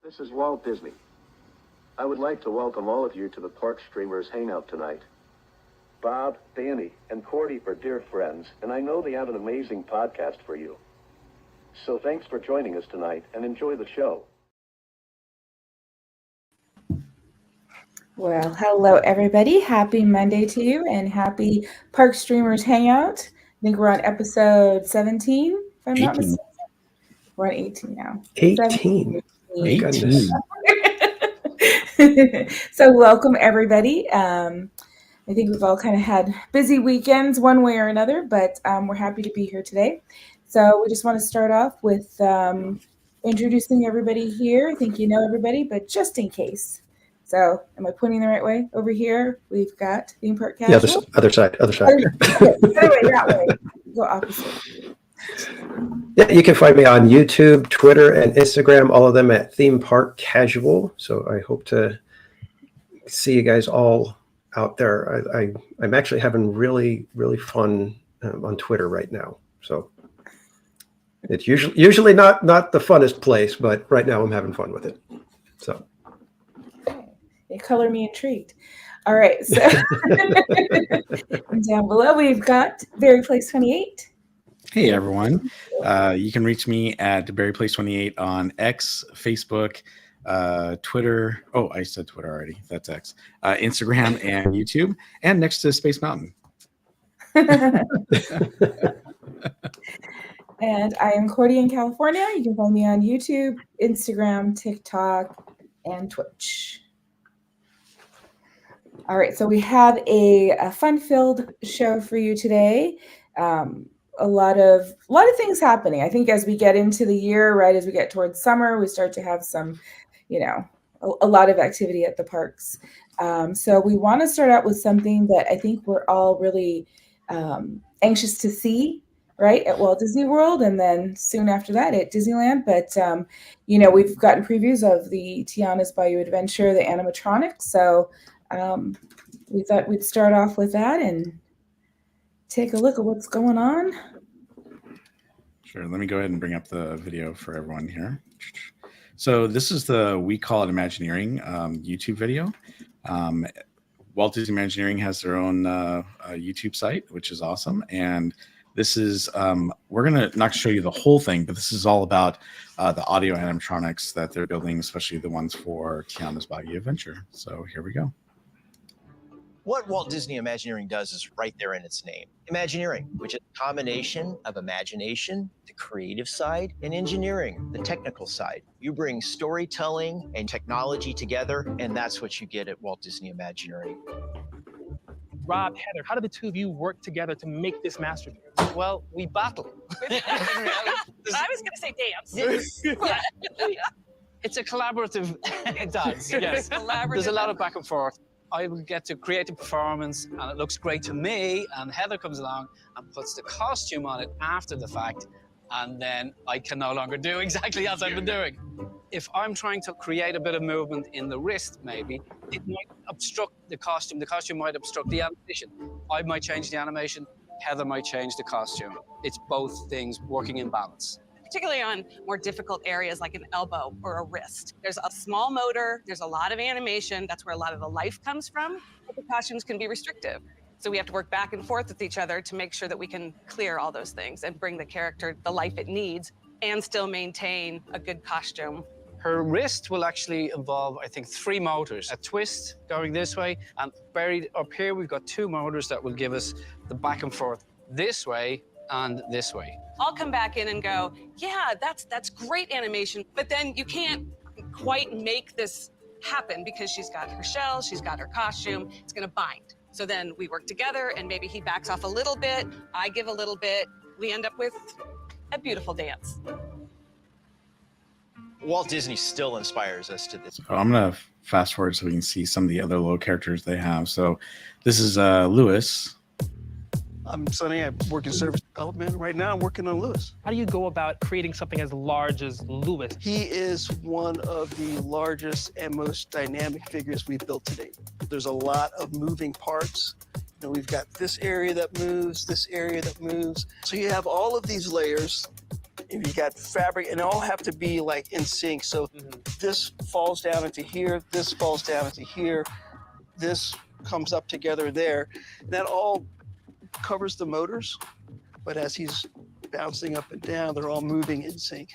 This is Walt Disney. I would like to welcome all of you to the Park Streamers Hangout tonight. Bob, Danny, and Cordy are dear friends, and I know they have an amazing podcast for you. So thanks for joining us tonight, and enjoy the show. Well, hello everybody. Happy Monday to you, and happy Park Streamers Hangout. I think we're on episode 17, if I'm not mistaken. We're on 18 now. 18. My goodness. So welcome everybody. I think we've all kind of had busy weekends one way or another, but we're happy to be here today. So we just want to start off with introducing everybody here. I think you know everybody, but just in case. So am I pointing the right way? Over here, we've got Theme Park Casual. Yeah, other side. Okay, that way. Go opposite. Yeah, you can find me on YouTube, Twitter, and Instagram, all of them at Theme Park Casual. So I hope to see you guys all out there. I'm actually having really, really fun on Twitter right now. So it's usually not the funnest place, but right now I'm having fun with it. So. They color me intrigued. All right, so down below we've got BarryPlace28. Hey everyone, you can reach me at BarryPlace28 on X, Facebook, Twitter. Oh, I said Twitter already. That's X. Instagram and YouTube, and next to Space Mountain. And I am Cordy in California. You can find me on YouTube, Instagram, TikTok, and Twitch. All right, so we have a fun-filled show for you today. A lot of things happening. I think as we get into the year, right, as we get towards summer, we start to have some, a lot of activity at the parks. So we want to start out with something that I think we're all really anxious to see, right, at Walt Disney World, and then soon after that at Disneyland. But, we've gotten previews of the Tiana's Bayou Adventure, the animatronics. So we thought we'd start off with that and take a look at what's going on. Sure. Let me go ahead and bring up the video for everyone here. So this is the We Call It Imagineering YouTube video. Walt Disney Imagineering has their own YouTube site, which is awesome. And this is, we're going to not show you the whole thing, but this is all about the audio animatronics that they're building, especially the ones for Tiana's Bayou Adventure. So here we go. What Walt Disney Imagineering does is right there in its name. Imagineering, which is a combination of imagination, the creative side, and engineering, the technical side. You bring storytelling and technology together, and that's what you get at Walt Disney Imagineering. Rob, Heather, how did the two of you work together to make this masterpiece? Well, we battle. I was going to say dance. It's a collaborative dance, yes. There's a lot of back and forth. I will get to create a performance and it looks great to me, and Heather comes along and puts the costume on it after the fact, and then I can no longer do exactly as I've been doing. If I'm trying to create a bit of movement in the wrist, maybe, it might obstruct the costume might obstruct the animation. I might change the animation, Heather might change the costume. It's both things working in balance. Particularly on more difficult areas like an elbow or a wrist. There's a small motor, there's a lot of animation, that's where a lot of the life comes from, but the costumes can be restrictive. So we have to work back and forth with each other to make sure that we can clear all those things and bring the character the life it needs and still maintain a good costume. Her wrist will actually involve, I think, 3 motors. A twist going this way, and buried up here, we've got 2 motors that will give us the back and forth this way and this way. I'll come back in and go, yeah, that's great animation, but then you can't quite make this happen because she's got her shell, she's got her costume, it's going to bind. So then we work together and maybe he backs off a little bit, I give a little bit, we end up with a beautiful dance. Walt Disney still inspires us to this. So I'm going to fast forward so we can see some of the other little characters they have. So this is Lewis. I'm Sonny. I work in service development. Right now, I'm working on Lewis. How do you go about creating something as large as Lewis? He is one of the largest and most dynamic figures we've built to date. There's a lot of moving parts. You know, we've got this area that moves, this area that moves. So you have all of these layers. And you got fabric, and they all have to be like in sync. So this falls down into here, this falls down into here, this comes up together there. And that all covers the motors, but as he's bouncing up and down, they're all moving in sync.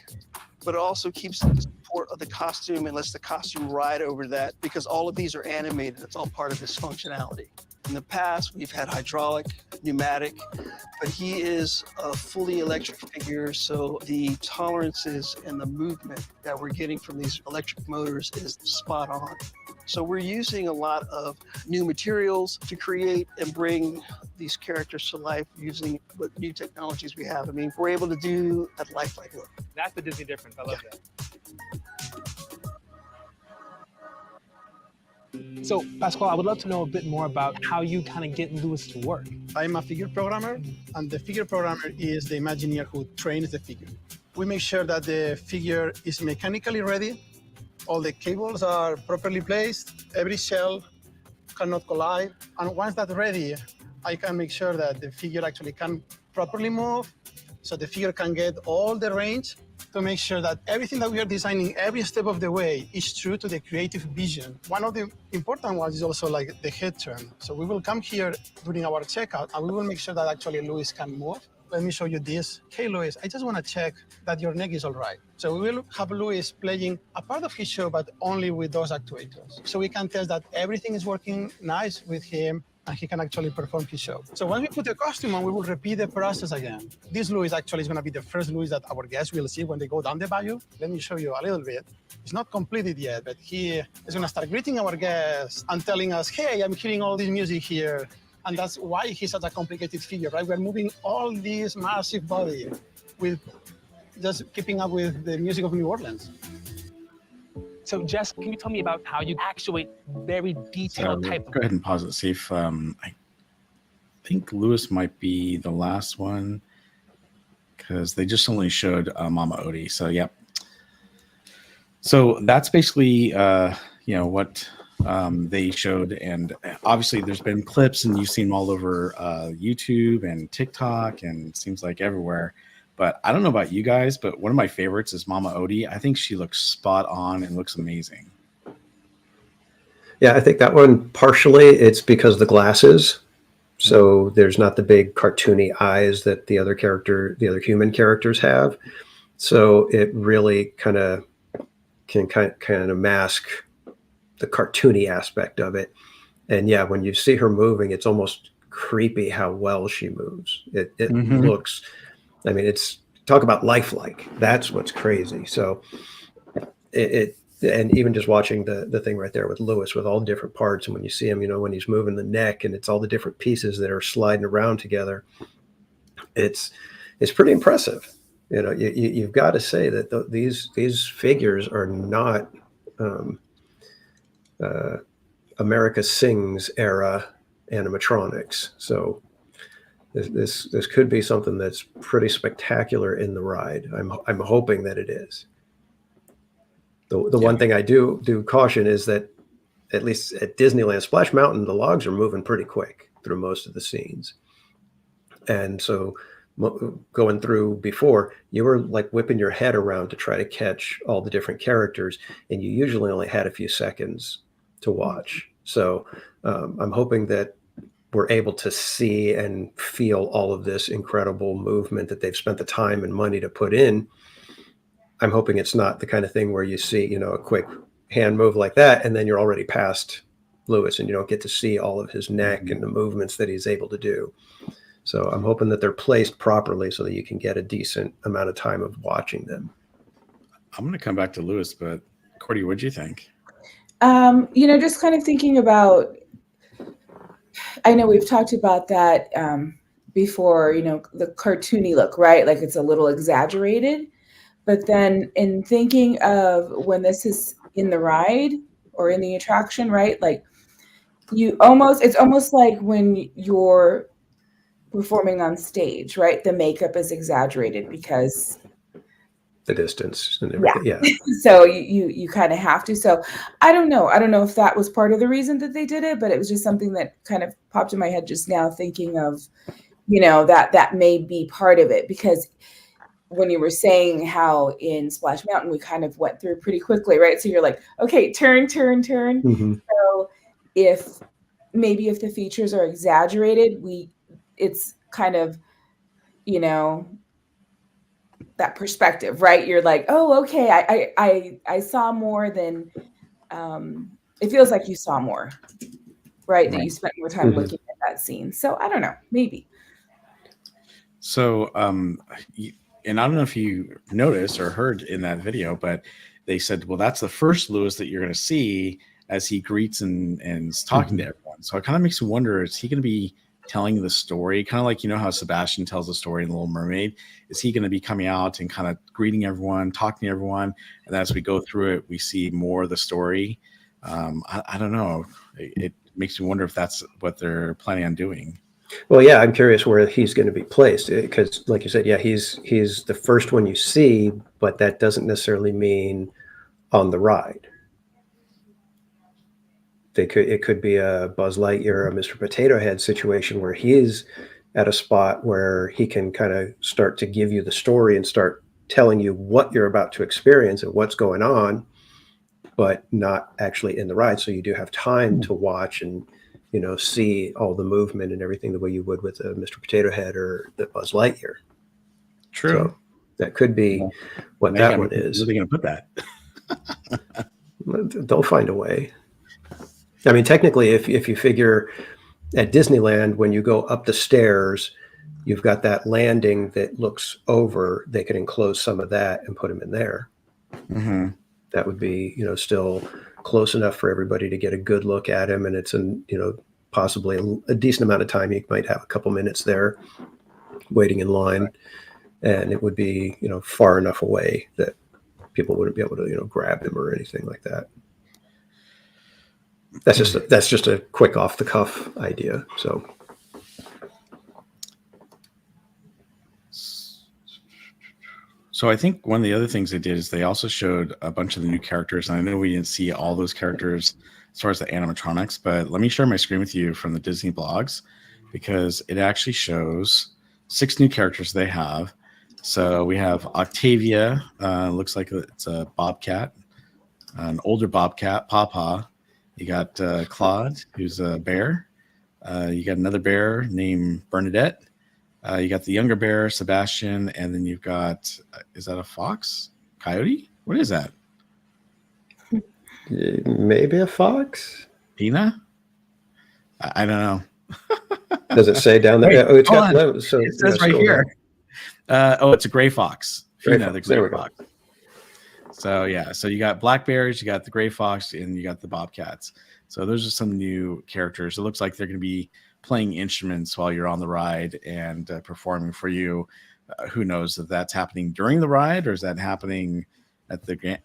But it also keeps the support of the costume and lets the costume ride over that, because all of these are animated. It's all part of this functionality. In the past, we've had hydraulic, pneumatic, but he is a fully electric figure, so the tolerances and the movement that we're getting from these electric motors is spot on. So we're using a lot of new materials to create and bring these characters to life using what new technologies we have. I mean, we're able to do that lifelike look. That's the Disney difference. I love that. So, Pascal, I would love to know a bit more about how you kind of get Lewis to work. I'm a figure programmer, and the figure programmer is the Imagineer who trains the figure. We make sure that the figure is mechanically ready, all the cables are properly placed, every shell cannot collide, and once that's ready, I can make sure that the figure actually can properly move, so the figure can get all the range, to make sure that everything that we are designing every step of the way is true to the creative vision. One of the important ones is also like the head turn. So we will come here during our checkout and we will make sure that actually Lewis can move. Let me show you this. Hey, Lewis, I just want to check that your neck is all right. So we will have Lewis playing a part of his show, but only with those actuators. So we can test that everything is working nice with him and he can actually perform his show. So when we put the costume on, we will repeat the process again. This Lewis actually is going to be the first Lewis that our guests will see when they go down the bayou. Let me show you a little bit. It's not completed yet, but he is going to start greeting our guests and telling us, hey, I'm hearing all this music here. And that's why he's such a complicated figure, right? We're moving all this massive body with just keeping up with the music of New Orleans. So, Jess, can you tell me about how you actuate very detailed type of... Go ahead and pause it. See if I think Lewis might be the last one because they just only showed Mama Odie. So, yep. So that's basically, what they showed. And obviously there's been clips and you've seen them all over YouTube and TikTok and it seems like everywhere. But I don't know about you guys, but one of my favorites is Mama Odie. I think she looks spot on and looks amazing. Yeah, I think that one partially it's because the glasses. So there's not the big cartoony eyes that the other human characters have. So it really kind of mask the cartoony aspect of it. And yeah, when you see her moving, it's almost creepy how well she moves. It looks, I mean, it's talk about lifelike. That's what's crazy. So and even just watching the thing right there with Lewis with all different parts. And when you see him, when he's moving the neck and it's all the different pieces that are sliding around together, it's pretty impressive. You've got to say that these figures are not America Sings era animatronics. So this could be something that's pretty spectacular in the ride. I'm hoping that it is. The one thing I do caution is that at least at Disneyland Splash Mountain, the logs are moving pretty quick through most of the scenes. And so going through before, you were like whipping your head around to try to catch all the different characters, and you usually only had a few seconds to watch. So I'm hoping that we're able to see and feel all of this incredible movement that they've spent the time and money to put in. I'm hoping it's not the kind of thing where you see, a quick hand move like that, and then you're already past Lewis and you don't get to see all of his neck and the movements that he's able to do. So I'm hoping that they're placed properly so that you can get a decent amount of time of watching them. I'm going to come back to Lewis, but Cordy, what'd you think? Just kind of thinking about, I know we've talked about that before, the cartoony look, right? Like it's a little exaggerated. But then in thinking of when this is in the ride or in the attraction, right? Like it's almost like when you're performing on stage, right? The makeup is exaggerated because the distance and everything. Yeah. So you kind of have to. So I don't know if that was part of the reason that they did it, but it was just something that kind of popped in my head just now, thinking of, that may be part of it, because when you were saying how in Splash Mountain we kind of went through pretty quickly, right? So you're like, okay, turn. Mm-hmm. So if the features are exaggerated, it's kind of, that perspective, right? You're like, oh, okay, I saw more than, it feels like you saw more, right? That you spent more time Mm-hmm. looking at that scene. So I don't know, maybe. So, and I don't know if you noticed or heard in that video, but they said, well, that's the first Lewis that you're going to see as he greets and is talking to everyone. So it kind of makes me wonder, is he going to be telling the story? Kind of like, how Sebastian tells the story in The Little Mermaid. Is he going to be coming out and kind of greeting everyone, talking to everyone? And as we go through it, we see more of the story. I don't know. It makes me wonder if that's what they're planning on doing. Well, yeah, I'm curious where he's going to be placed, because, like you said, yeah, he's the first one you see, but that doesn't necessarily mean on the ride. It could be a Buzz Lightyear, a Mr. Potato Head situation where he's at a spot where he can kind of start to give you the story and start telling you what you're about to experience and what's going on, but not actually in the ride. So you do have time to watch and see all the movement and everything the way you would with a Mr. Potato Head or the Buzz Lightyear. True. So that could be what that one is. Where are they going to put that? They'll find a way. I mean, technically, if you figure at Disneyland, when you go up the stairs, you've got that landing that looks over. They could enclose some of that and put them in there. Mm-hmm. That would be, still close enough for everybody to get a good look at him, and it's possibly a decent amount of time. You might have a couple minutes there waiting in line, and it would be far enough away that people wouldn't be able to grab him or anything like that. That's just a quick off the cuff idea. So I think one of the other things they did is they also showed a bunch of the new characters. And I know we didn't see all those characters as far as the animatronics, but let me share my screen with you from the Disney blogs, because it actually shows 6 new characters they have. So we have Octavia, looks like it's a bobcat, an older bobcat, Papa. You got Claude, who's a bear. You got another bear named Bernadette. You got the younger bear, Sebastian, and then you've got, is that a fox? Coyote? What is that? Maybe a fox? Pina? I don't know. Does it say down there? Wait, It's got so it says right here. It's a gray fox. Pina, the gray fox. So yeah, so you got black bears, you got the gray fox, and you got the bobcats. So those are some new characters. It looks like they're going to be playing instruments while you're on the ride and performing for you. Who knows if that's happening during the ride or is that happening at the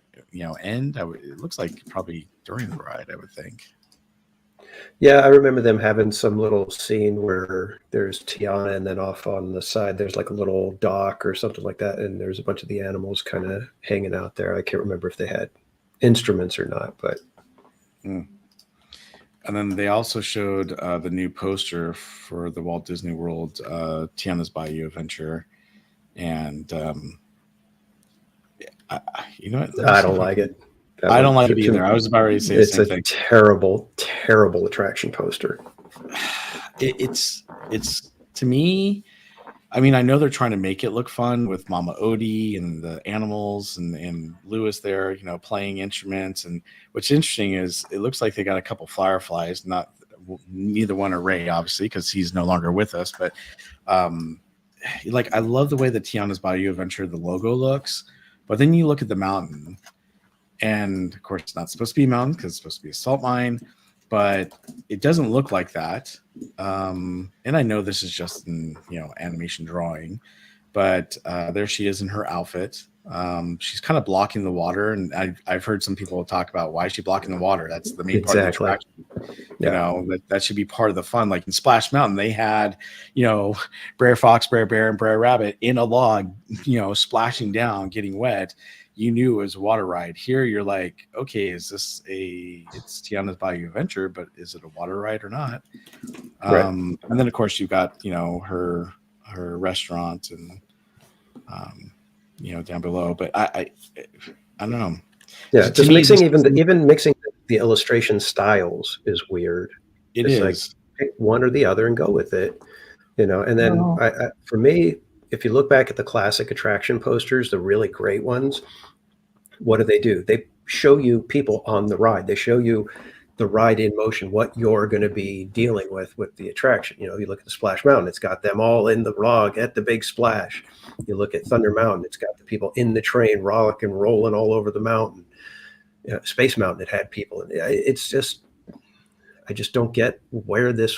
end? It looks like probably during the ride, I would think. Yeah, I remember them having some little scene where there's Tiana, and then off on the side there's like a little dock or something like that, and there's a bunch of the animals kind of hanging out there. I can't remember if they had instruments or not, but. And then they also showed the new poster for the Walt Disney World Tiana's Bayou Adventure, and I don't like it. I don't like it either. I was about ready to say the same thing. It's a terrible, terrible attraction poster. It's to me. I mean, I know they're trying to make it look fun with Mama Odie and the animals and Lewis there, playing instruments. And what's interesting is it looks like they got a couple fireflies. Neither one are Ray, obviously, because he's no longer with us. But I love the way the Tiana's Bayou Adventure, the logo looks. But then you look at the mountain. And of course, it's not supposed to be a mountain because it's supposed to be a salt mine, but it doesn't look like that. And I know this is just an animation drawing, but there she is in her outfit. She's kind of blocking the water, and I've heard some people talk about why is she blocking the water. That's the main part of the attraction. That should be part of the fun. Like in Splash Mountain, they had Brer Fox, Brer Bear, and Brer Rabbit in a log, splashing down, getting wet. You knew it was a water ride. Here you're like, okay, is this it's Tiana's Bayou Adventure, but is it a water ride or not? Right. And then of course you've got her restaurant and down below. But I don't know. Yeah, To just me, mixing this- even mixing the illustration styles is weird. It's like pick one or the other and go with it, And then for me, if you look back at the classic attraction posters, the really great ones, what do? They show you people on the ride. They show you the ride in motion, what you're going to be dealing with the attraction. You look at the Splash Mountain, it's got them all in the log at the big splash. You look at Thunder Mountain, it's got the people in the train rollicking, rolling all over the mountain. Space Mountain, it had people. It's just, I just don't get where this.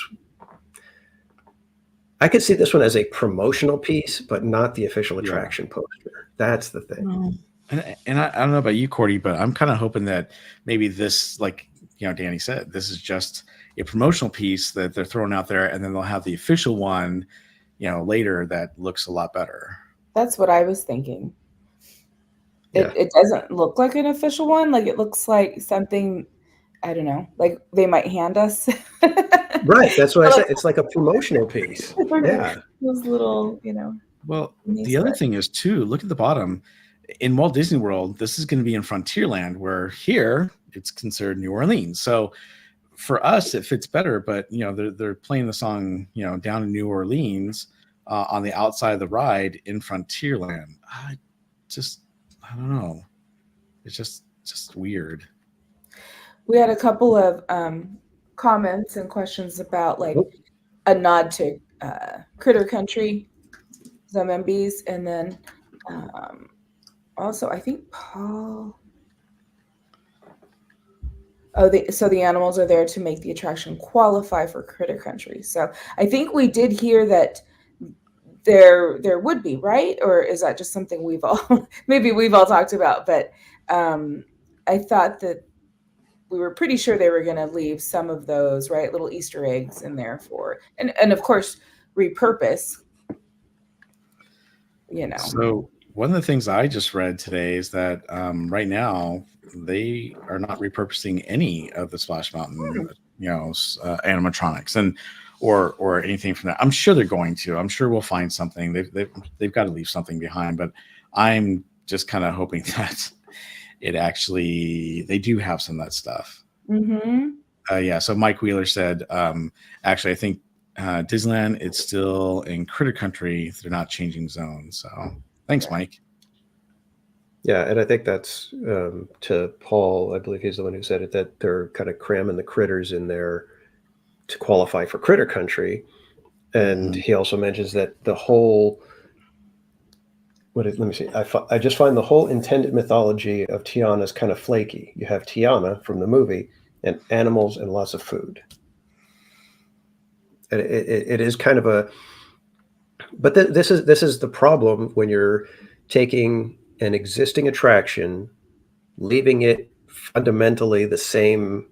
I could see this one as a promotional piece, but not the official attraction poster. That's the thing. And I don't know about you, Cordy, but I'm kind of hoping that maybe this, like Danny said, this is just a promotional piece that they're throwing out there, and then they'll have the official one, later that looks a lot better. That's what I was thinking. Yeah. It doesn't look like an official one. Like it looks like something, I don't know, like they might hand us. Right. That's what I said. It's like a promotional piece. Yeah. Those little, Well, the other thing is too, look at the bottom. In Walt Disney World, this is going to be in Frontierland, where here it's considered New Orleans. So for us, it fits better. But they're playing the song, down in New Orleans on the outside of the ride in Frontierland. I don't know. It's just weird. We had a couple of comments and questions about like a nod to Critter Country, some MBs, and then also I think Paul. So the animals are there to make the attraction qualify for Critter Country. So I think we did hear that there would be, right? Or is that just something we've all talked about? But I thought that we were pretty sure they were going to leave some of those, right, little Easter eggs in there for, and of course repurpose. So one of the things I just read today is that right now they are not repurposing any of the Splash Mountain, animatronics and or anything from that. I'm sure they're going to. I'm sure we'll find something. They've got to leave something behind. But I'm just kind of hoping that they do have some of that stuff. Mm-hmm. So Mike Wheeler said, actually, I think Disneyland, it's still in Critter Country. They're not changing zones. So thanks, Mike. Yeah, and I think that's to Paul, I believe he's the one who said it, that they're kind of cramming the critters in there to qualify for Critter Country. And he also mentions that the whole, let me see, I just find the whole intended mythology of Tiana is kind of flaky. You have Tiana from the movie and animals and lots of food. And it is kind of a, but this is the problem when you're taking an existing attraction, leaving it fundamentally the same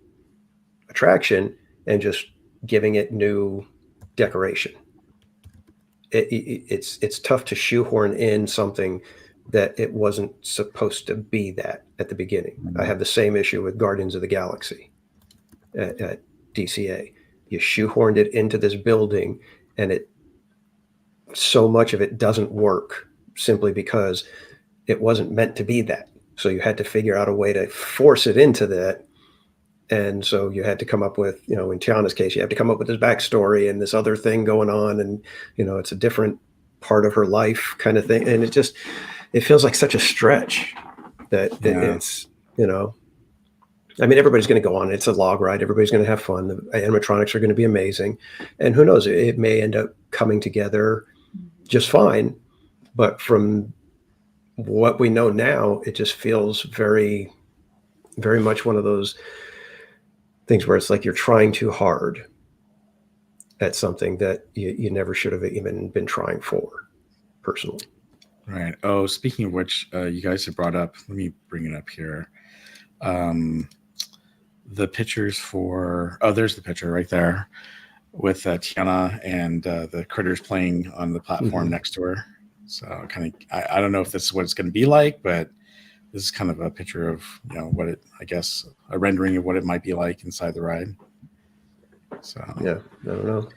attraction, and just giving it new decoration. It's tough to shoehorn in something that it wasn't supposed to be that at the beginning. I have the same issue with Guardians of the Galaxy at DCA. You shoehorned it into this building, and so much of it doesn't work simply because it wasn't meant to be that. So you had to figure out a way to force it into that. And so you had to come up with, in Tiana's case, you have to come up with this backstory and this other thing going on. And, it's a different part of her life kind of thing. And it feels like such a stretch that it's, everybody's going to go on. It's a log ride. Everybody's going to have fun. The animatronics are going to be amazing. And who knows, it may end up coming together just fine. But from what we know now, it just feels very very much one of those things where it's like you're trying too hard at something that you never should have even been trying for, personally. Right. Oh, speaking of which, you guys have brought up, let me bring it up here. The pictures for, there's the picture right there with Tiana and the critters playing on the platform next to her. So kind of, I don't know if this is what it's going to be like, but this is kind of a picture of, what it, I guess, a rendering of what it might be like inside the ride. So yeah, I don't know.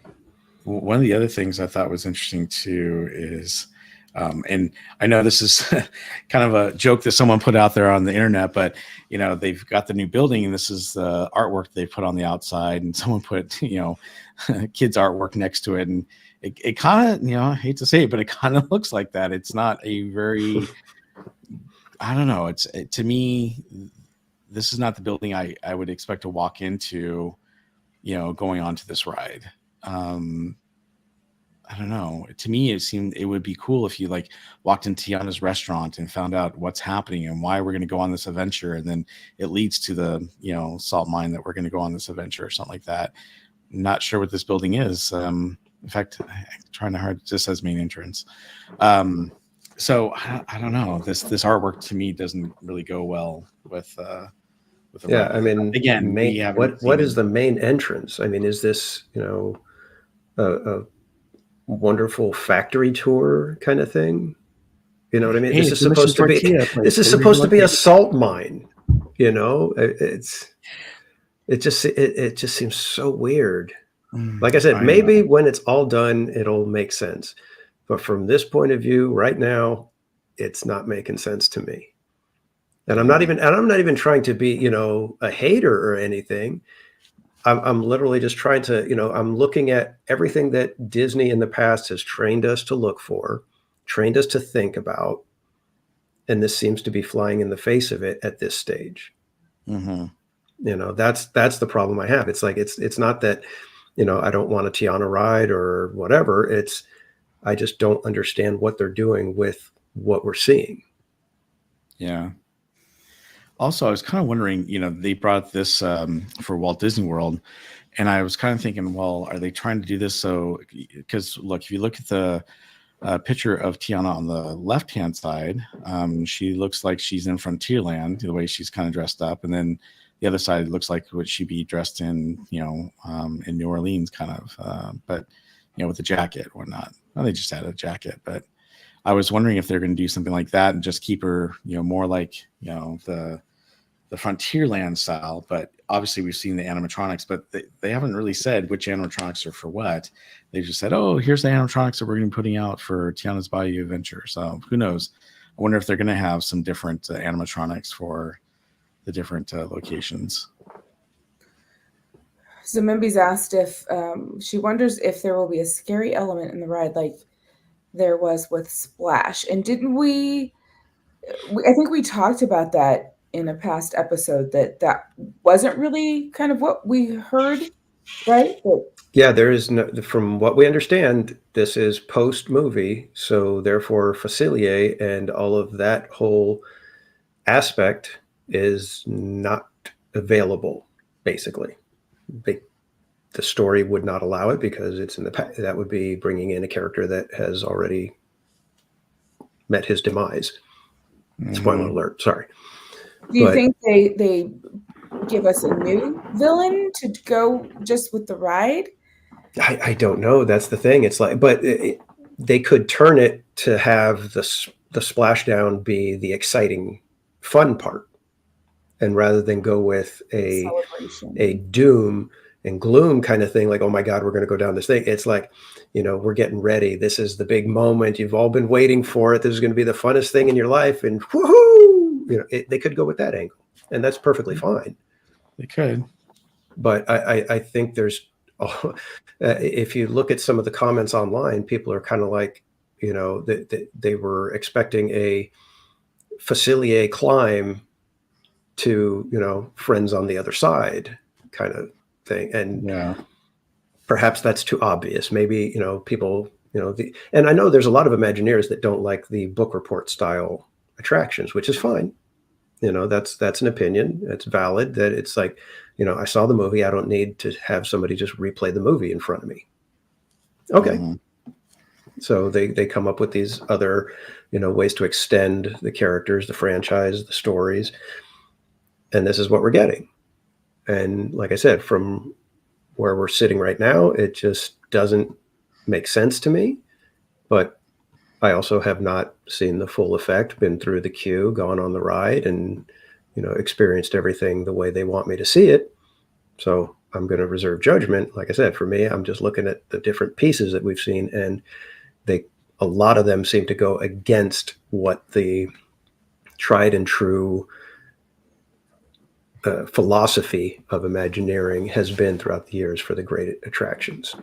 One of the other things I thought was interesting too is, and I know this is kind of a joke that someone put out there on the internet, but they've got the new building, and this is the artwork they put on the outside, and someone put kids artwork next to it, and it kind of, I hate to say it, but it kind of looks like that. It's not a very, I don't know. To me, this is not the building I would expect to walk into, going onto this ride. I don't know. To me, it seemed it would be cool if you walked into Tiana's restaurant and found out what's happening and why we're going to go on this adventure, and then it leads to the salt mine that we're going to go on this adventure or something like that. Not sure what this building is. In fact, I'm trying to hard. It just says main entrance. So I don't know. This artwork to me doesn't really go well with. Yeah, I mean, again, what is the main entrance? I mean, is this a wonderful factory tour kind of thing? You know what I mean? Hey, this is supposed to be a salt mine. It just seems so weird. Like I said, maybe when it's all done, it'll make sense. But from this point of view, right now, it's not making sense to me. And I'm not even trying to be, a hater or anything. I'm literally just trying to, I'm looking at everything that Disney in the past has trained us to look for, trained us to think about. And this seems to be flying in the face of it at this stage. Mm-hmm. That's the problem I have. It's like, it's not that, I don't want a Tiana ride or whatever. I just don't understand what they're doing with what we're seeing. Yeah. Also, I was kind of wondering, they brought this for Walt Disney World, and I was kind of thinking, well, are they trying to do this so? Because look, if you look at the picture of Tiana on the left-hand side, she looks like she's in Frontierland, the way she's kind of dressed up, and then the other side looks like what she'd be dressed in, in New Orleans, kind of, but with a jacket or not. Well, they just had a jacket, but I was wondering if they're going to do something like that and just keep her, more like, the Frontierland style. But obviously we've seen the animatronics, but they haven't really said which animatronics are for what. They just said, oh, here's the animatronics that we're going to be putting out for Tiana's Bayou adventure. So who knows? I wonder if they're going to have some different animatronics for the different locations. So Mimby's asked if she wonders if there will be a scary element in the ride like there was with Splash. And didn't we I think we talked about that in a past episode, that wasn't really kind of what we heard, right? Yeah, there is no, from what we understand, this is post movie, so therefore Facilier and all of that whole aspect is not available, basically. The story would not allow it because it's in the past. That would be bringing in a character that has already met his demise. Spoiler alert, sorry. Do you think they give us a new villain to go just with the ride? I don't know. That's the thing. It's like, but they could turn it to have the splashdown be the exciting, fun part, and rather than go with a doom and gloom kind of thing, like, oh my God, we're going to go down this thing. It's like, we're getting ready. This is the big moment. You've all been waiting for it. This is going to be the funnest thing in your life, and woohoo! They could go with that angle, and that's perfectly fine. They could, but I think there's, if you look at some of the comments online, people are kind of like, they were expecting a Facilier climb to, friends on the other side kind of thing. And perhaps that's too obvious. Maybe, people, and I know there's a lot of Imagineers that don't like the book report style attractions, which is fine. That's an opinion. It's valid that it's like, I saw the movie. I don't need to have somebody just replay the movie in front of me. Okay. Mhm. So they come up with these other, ways to extend the characters, the franchise, the stories. And this is what we're getting. And like I said, from where we're sitting right now, it just doesn't make sense to me. But I also have not seen the full effect, been through the queue, gone on the ride, and, experienced everything the way they want me to see it. So I'm going to reserve judgment. Like I said, for me, I'm just looking at the different pieces that we've seen, and a lot of them seem to go against what the tried and true philosophy of Imagineering has been throughout the years for the great attractions.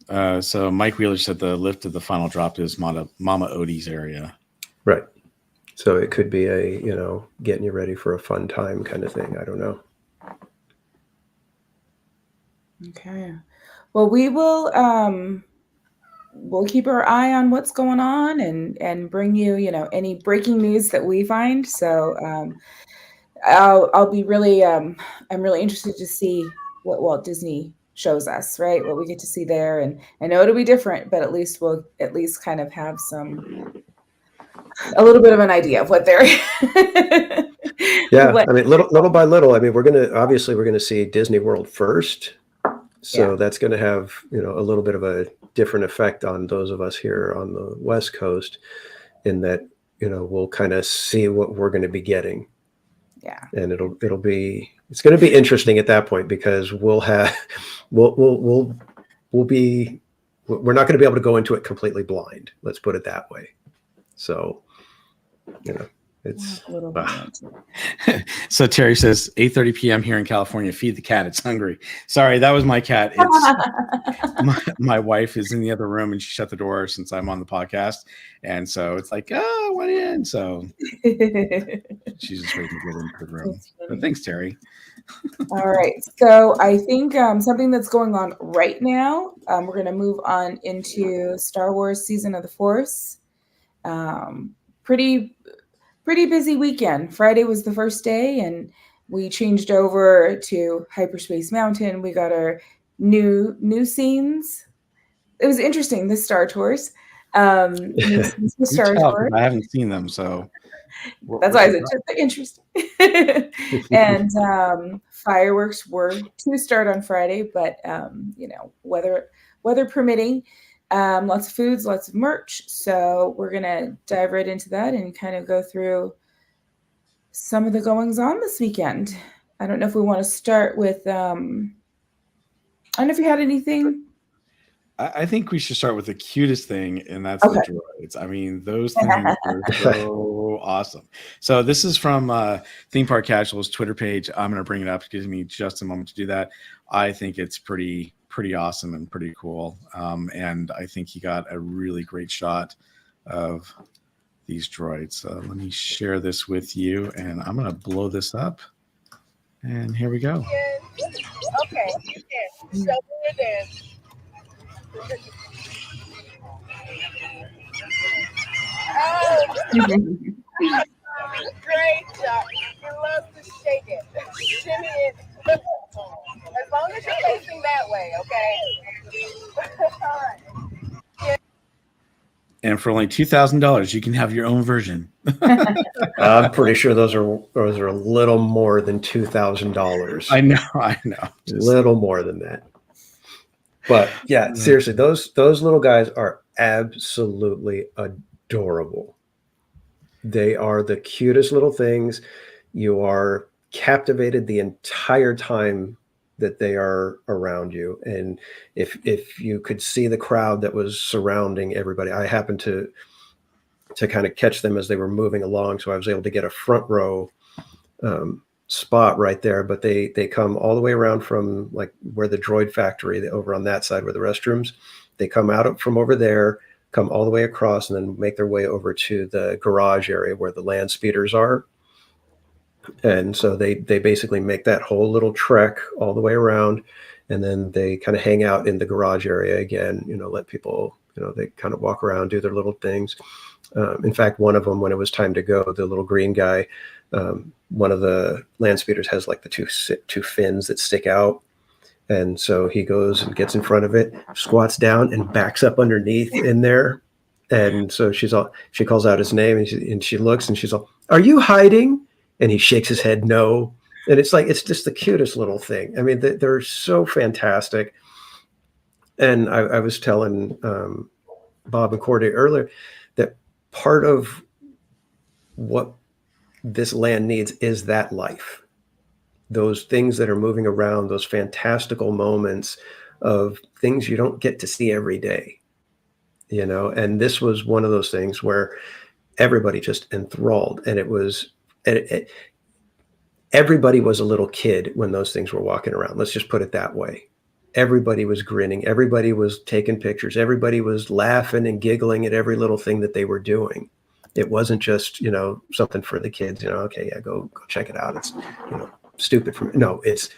So Mike Wheeler said the lift of the final drop is Mama Odie's area. Right. So it could be a, getting you ready for a fun time kind of thing. I don't know. Okay. Well, we will we'll keep our eye on what's going on and bring you, any breaking news that we find. So I'll be really I'm really interested to see what Walt Disney shows us, right? What we get to see there. And I know it'll be different, but at least we'll kind of have a little bit of an idea of what they're Yeah. I mean, little by little, we're going to see Disney World first. So that's going to have, a little bit of a different effect on those of us here on the West Coast, in that, we'll kind of see what we're going to be getting. Yeah. And it's going to be interesting at that point, because we're not going to be able to go into it completely blind. Let's put it that way. So, it's a little bit. So Terry says 8:30 p.m. here in California. Feed the cat; it's hungry. Sorry, that was my cat. It's my wife is in the other room, and she shut the door since I'm on the podcast, and so it's like, oh, what in? So she's just waiting to get into the room. But thanks, Terry. All right. So I think something that's going on right now. We're going to move on into Star Wars Season of the Force. Pretty busy weekend. Friday was the first day, and we changed over to Hyperspace Mountain. We got our new scenes. It was interesting, the Star Tours. New scenes for Star Tours. I haven't seen them, so that's why I said just interesting. And fireworks were to start on Friday, but weather permitting. Lots of foods, lots of merch. So we're going to dive right into that and kind of go through some of the goings on this weekend. I don't know if we want to start with, I don't know if you had anything. I think we should start with the cutest thing, and that's the droids. Those things are so awesome. So this is from Theme Park Casual's Twitter page. I'm going to bring it up. It gives me just a moment to do that. I think it's pretty awesome and pretty cool. And I think he got a really great shot of these droids. So let me share this with you, and I'm going to blow this up. And here we go. Okay, you can show me your dance. Oh, great job. You love to shake it. Shimmy it. As long as you're facing that way, okay? All right. And for only $2,000, you can have your own version. I'm pretty sure those are a little more than $2,000. I know. A little more than that. But yeah, seriously, those little guys are absolutely adorable. They are the cutest little things. You are captivated the entire time that they are around you. And if you could see the crowd that was surrounding everybody, I happened to kind of catch them as they were moving along. So I was able to get a front row spot right there, but they come all the way around from like where the droid factory, over on that side where the restrooms, they come out from over there, come all the way across, and then make their way over to the garage area where the land speeders are. And so they basically make that whole little trek all the way around, and then they kind of hang out in the garage area again, let people, they kind of walk around, do their little things. In fact, one of them, when it was time to go, the little green guy, one of the land speeders has like the two fins that stick out. And so he goes and gets in front of it, squats down and backs up underneath in there. And so she calls out his name, and she looks and she's all, "Are you hiding?" And he shakes his head, no. And it's like, it's just the cutest little thing. I mean, they're so fantastic. And I was telling Bob and Cordy earlier that part of what this land needs is that life. Those things that are moving around, those fantastical moments of things you don't get to see every day, you know. And this was one of those things where everybody just enthralled, and everybody was a little kid when those things were walking around. Let's just put it that way. Everybody was grinning. Everybody was taking pictures. Everybody was laughing and giggling at every little thing that they were doing. It wasn't just, you know, something for the kids, you know, okay, yeah, go check it out. It's, you know, stupid for me. No, it's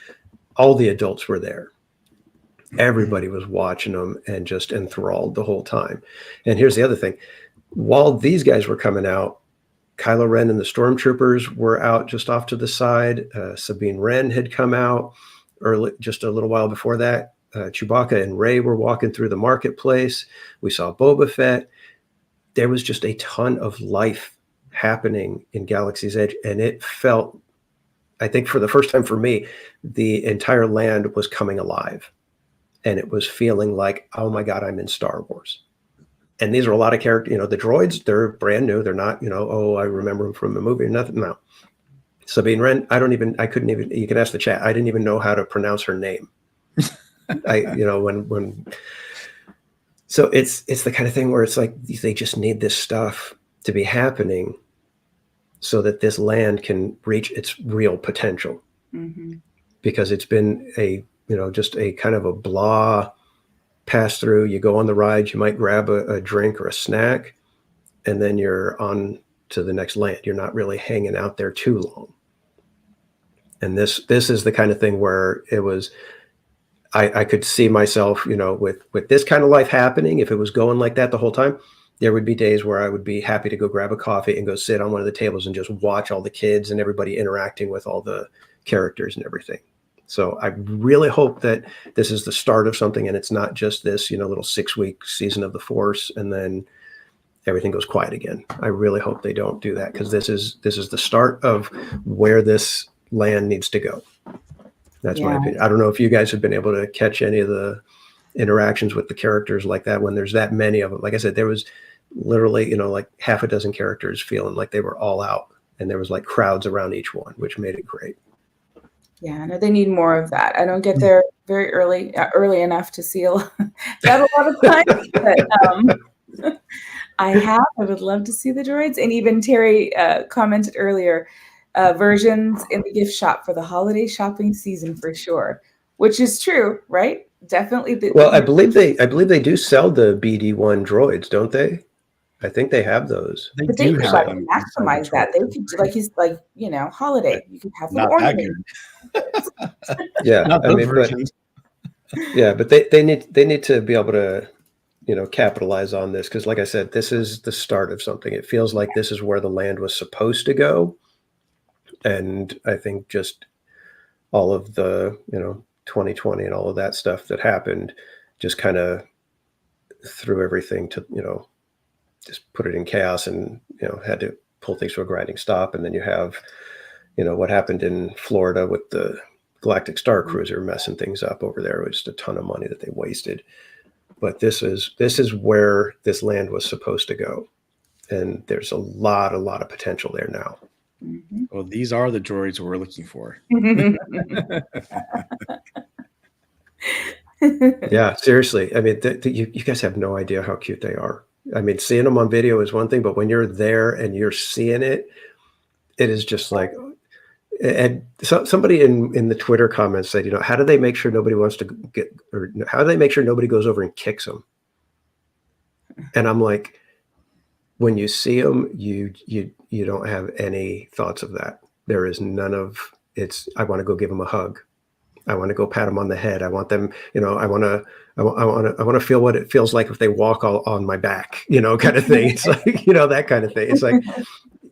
all the adults were there. Everybody was watching them and just enthralled the whole time. And here's the other thing. While these guys were coming out, Kylo Ren and the Stormtroopers were out just off to the side. Sabine Wren had come out early, just a little while before that. Chewbacca and Rey were walking through the marketplace. We saw Boba Fett. There was just a ton of life happening in Galaxy's Edge, and it felt, I think for the first time for me, the entire land was coming alive, and it was feeling like, oh my God, I'm in Star Wars. And these are a lot of characters, you know, the droids, they're brand new. They're not, you know, oh, I remember them from the movie or nothing. No. Sabine Wren, I couldn't even, you can ask the chat. I didn't even know how to pronounce her name. You know, so it's the kind of thing where it's like, they just need this stuff to be happening so that this land can reach its real potential. Mm-hmm. Because it's been just a kind of a blah pass through. You go on the ride, you might grab a drink or a snack, and then you're on to the next land. You're not really hanging out there too long. And this is the kind of thing where it was, I could see myself, you know, with this kind of life happening. If it was going like that the whole time, there would be days where I would be happy to go grab a coffee and go sit on one of the tables and just watch all the kids and everybody interacting with all the characters and everything. So I really hope that this is the start of something, and it's not just this, you know, little 6-week season of the Force and then everything goes quiet again. I really hope they don't do that, because this is the start of where this land needs to go. That's my opinion. I don't know if you guys have been able to catch any of the interactions with the characters like that when there's that many of them. Like I said, there was literally, you know, like half a dozen characters feeling like they were all out, and there was like crowds around each one, which made it great. Yeah, no, they need more of that. I don't get there very early enough to see a lot of time, but I would love to see the droids. And even Terry commented earlier, versions in the gift shop for the holiday shopping season for sure, which is true, right? Definitely. Well, I believe they do sell the BD1 droids, don't they? I think they have those. But they could like maximize that. They could he's like, you know, holiday. You could have not that good. Yeah, not those versions. But they need to be able to, you know, capitalize on this, because like I said, this is the start of something. It feels like this is where the land was supposed to go. And I think just all of the, you know, 2020 and all of that stuff that happened just kind of threw everything to, you know, just put it in chaos, and, you know, had to pull things to a grinding stop. And then you have, you know, what happened in Florida with the Galactic Star Cruiser messing things up over there. It was just a ton of money that they wasted. But this is where this land was supposed to go. And there's a lot of potential there now. Mm-hmm. Well, these are the droids we're looking for. Yeah, seriously. I mean, you guys have no idea how cute they are. I mean, seeing them on video is one thing, but when you're there and you're seeing it, it is just like, and somebody in the Twitter comments said, you know, how do they make sure nobody wants to get, or how do they make sure nobody goes over and kicks them? And I'm like, when you see them, you don't have any thoughts of that. There is none of it's, I want to go give them a hug. I want to go pat them on the head. I want them, I want to feel what it feels like if they walk all on my back, kind of thing. It's like, that kind of thing. It's like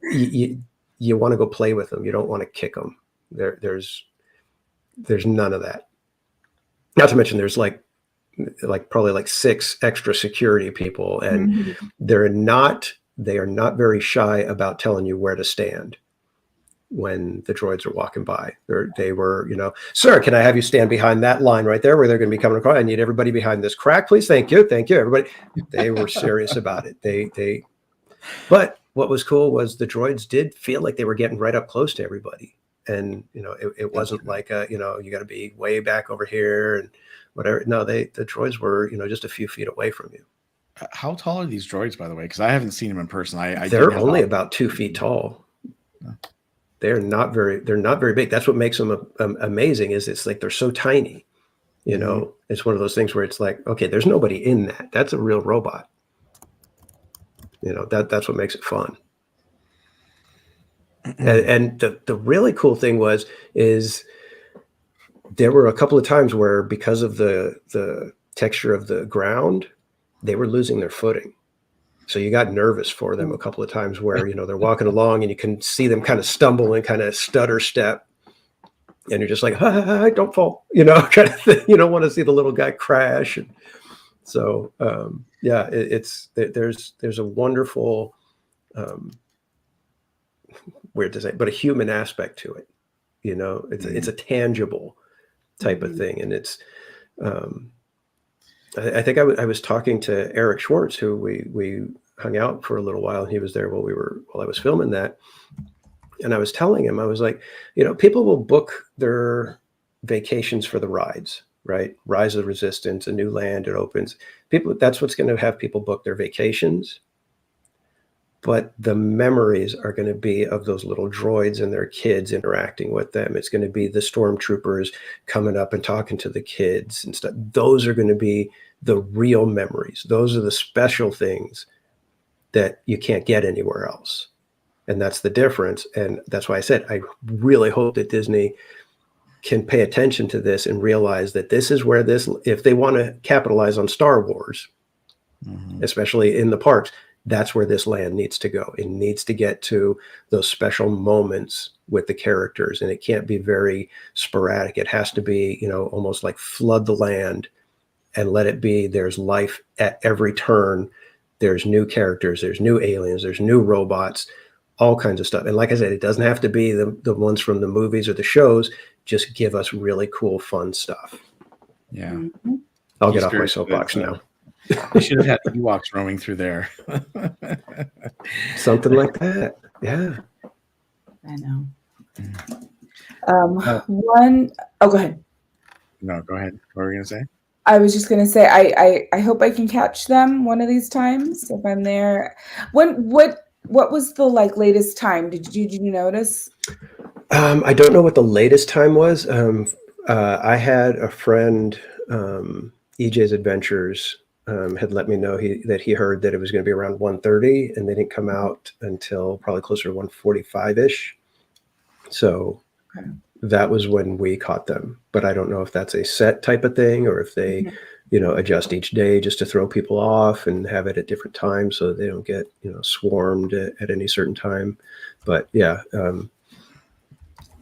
you want to go play with them. You don't want to kick them. There's none of that. Not to mention there's like probably like 6 extra security people, and they are not very shy about telling you where to stand when the droids are walking by. They were, sir, can I have you stand behind that line right there where they're going to be coming across? I need everybody behind this crack, please. Thank you. Everybody. They were serious about it. But what was cool was the droids did feel like they were getting right up close to everybody. And, it wasn't like, you got to be way back over here and whatever. No, the droids were, just a few feet away from you. How tall are these droids, by the way? Because I haven't seen them in person. They're only about 2 feet tall. Yeah. They're not very big. That's what makes them amazing. Is it's like they're so tiny. It's one of those things where it's like, okay, there's nobody in that. That's a real robot. That's what makes it fun. And the really cool thing is there were a couple of times where, because of the texture of the ground, they were losing their footing. So you got nervous for them a couple of times where, they're walking along and you can see them kind of stumble and kind of stutter step. And you're just like, don't fall, kind of thing. You don't want to see the little guy crash. And so, there's a wonderful, weird to say, but a human aspect to it. It's a tangible type of thing. And it's, I think I was talking to Eric Schwartz, who we hung out for a little while, and he was there while I was filming that. And I was telling him, I was like, people will book their vacations for the rides, right? Rise of the Resistance, A New Land, it opens. That's what's going to have people book their vacations. But the memories are going to be of those little droids and their kids interacting with them. It's going to be the stormtroopers coming up and talking to the kids and stuff. Those are going to be the real memories. Those are the special things that you can't get anywhere else. And that's the difference. And that's why I said, I really hope that Disney can pay attention to this and realize that this is where if they want to capitalize on Star Wars, especially in the parks, that's where this land needs to go. It needs to get to those special moments with the characters, and it can't be very sporadic. It has to be, almost like flood the land and let it be. There's life at every turn. There's new characters, there's new aliens, there's new robots, all kinds of stuff. And like I said, it doesn't have to be the ones from the movies or the shows. Just give us really cool, fun stuff. Yeah. I'll get off my soapbox now. You should have had Ewoks roaming through there. Something like that. Yeah. I know. Go ahead. No, go ahead. What were you going to say? I was just going to say, I hope I can catch them one of these times if I'm there. What was the latest time? Did you notice? I don't know what the latest time was. I had a friend, EJ's Adventures, had let me know that he heard that it was going to be around 1:30, and they didn't come out until probably closer to 1:45-ish. So that was when we caught them. But I don't know if that's a set type of thing or if they, adjust each day just to throw people off and have it at different times so they don't get, swarmed at any certain time. But yeah,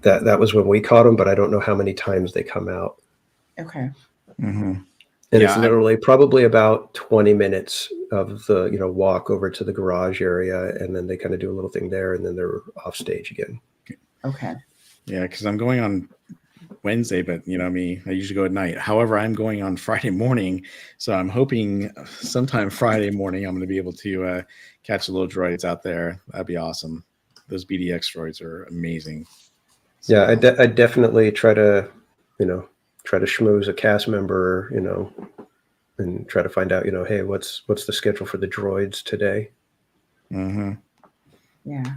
that was when we caught them, but I don't know how many times they come out. Okay. And it's literally probably about 20 minutes of the, walk over to the garage area, and then they kind of do a little thing there, and then they're off stage again. Okay. Yeah, because I'm going on Wednesday, but me, I usually go at night. However, I'm going on Friday morning, so I'm hoping sometime Friday morning I'm going to be able to catch the little droids out there. That'd be awesome. Those BDX droids are amazing. So, yeah, I definitely try to schmooze a cast member, and try to find out, hey, what's the schedule for the droids today? Mm-hmm. Yeah.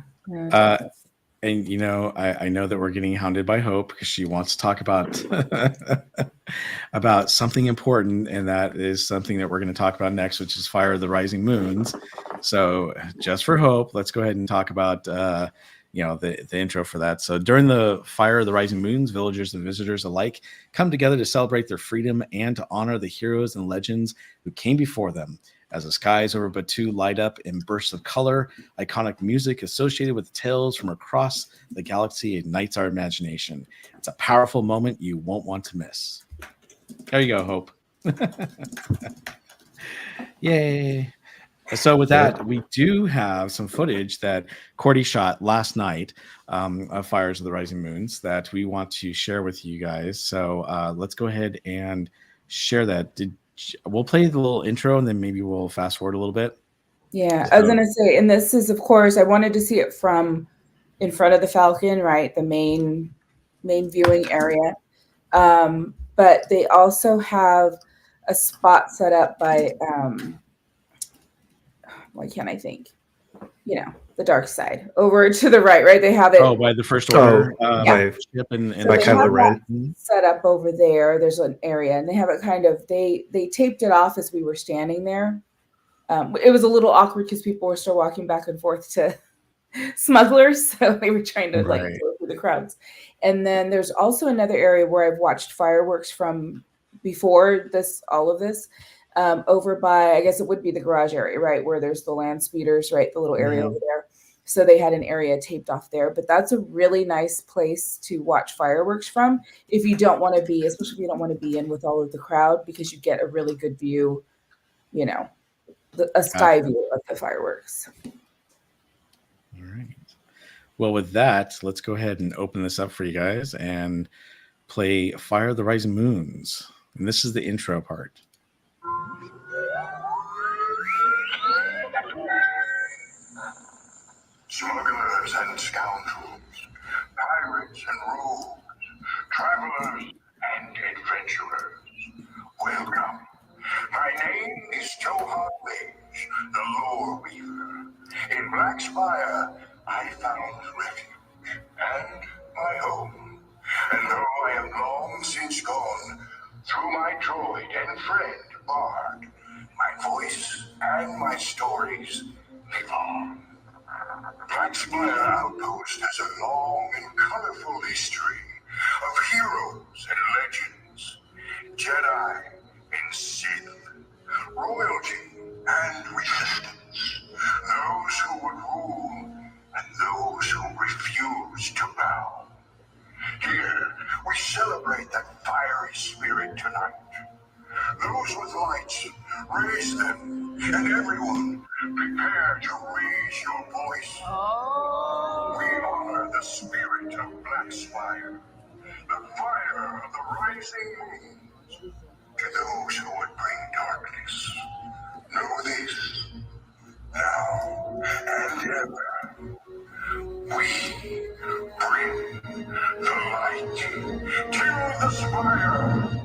And I know that we're getting hounded by Hope because she wants to talk about about something important, and that is something that we're going to talk about next, which is Fire of the Rising Moons. So just for Hope, let's go ahead and talk about the intro for that. So during the Fire of the Rising Moons, villagers and visitors alike come together to celebrate their freedom and to honor the heroes and legends who came before them. As the skies over Batu light up in bursts of color, iconic music associated with tales from across the galaxy ignites our imagination. It's a powerful moment you won't want to miss. There you go, Hope. Yay. So with that, we do have some footage that Cordy shot last night of Fires of the Rising Moons that we want to share with you guys. So let's go ahead and share that. We'll play the little intro and then maybe we'll fast forward a little bit. Yeah, I was going to say, and this is, of course, I wanted to see it from in front of the Falcon, right? The main viewing area. But they also have a spot set up by, why can't I think? The dark side over to the right? They have it. Oh, by the First Order ship and so Kylo Ren set up over there. There's an area, and they have it kind of. They taped it off as we were standing there. It was a little awkward because people were still walking back and forth to smugglers, so they were trying to go through the crowds. And then there's also another area where I've watched fireworks from before all of this. Over by, I guess it would be the garage area, right? Where there's the land speeders, right? The little area over there. So they had an area taped off there, but that's a really nice place to watch fireworks from if you don't want to be, especially if you don't want to be in with all of the crowd, because you get a really good view, a sky view of the fireworks. All right. Well, with that, let's go ahead and open this up for you guys and play Fire of the Rising Moons. And this is the intro part. Smugglers and scoundrels, pirates and rogues, travelers and adventurers, welcome. My name is Johar Ledge, the Lore Weaver. In Blackspire, I found refuge and my home. And though I am long since gone, through my droid and friend Bard, my voice and my stories live on. Blackspire Outpost has a long and colorful history of heroes and legends, Jedi and Sith, royalty and resistance, those who would rule and those who refuse to bow. Here, we celebrate that fiery spirit tonight. Those with lights, raise them, and everyone, prepare to raise your voice. We honor the spirit of Blackspire, the fire of the rising moons. To those who would bring darkness, know this, now and ever, we bring the light to the spire.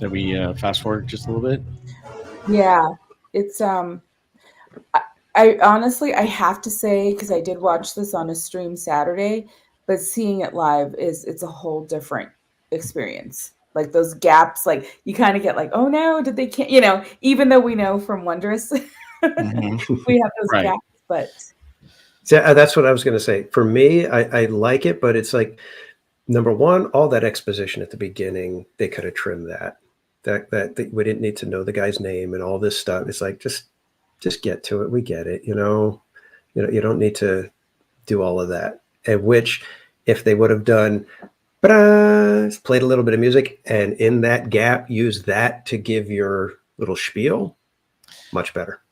So we fast forward just a little bit. Yeah, it's I honestly I have to say, because I did watch this on a stream Saturday, but seeing it live it's a whole different experience. Like those gaps, like you kind of get like, oh no, did they can't even though we know from Wondrous we have those Right. gaps, but So that's what I was going to say. For me, I like it, but it's like, number one, all that exposition at the beginning, they could have trimmed that. That we didn't need to know the guy's name and all this stuff. It's like just get to it. We get it. You don't need to do all of that. At which, if they would have done, played a little bit of music, and in that gap, use that to give your little spiel, much better.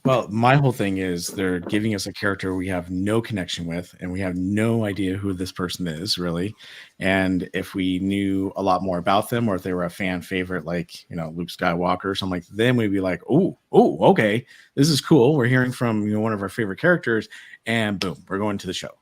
Well, my whole thing is they're giving us a character we have no connection with, and we have no idea who this person is, really. And if we knew a lot more about them, or if they were a fan favorite, like, Luke Skywalker or something, then we'd be like, oh, okay, this is cool. We're hearing from, one of our favorite characters, and boom, we're going to the show.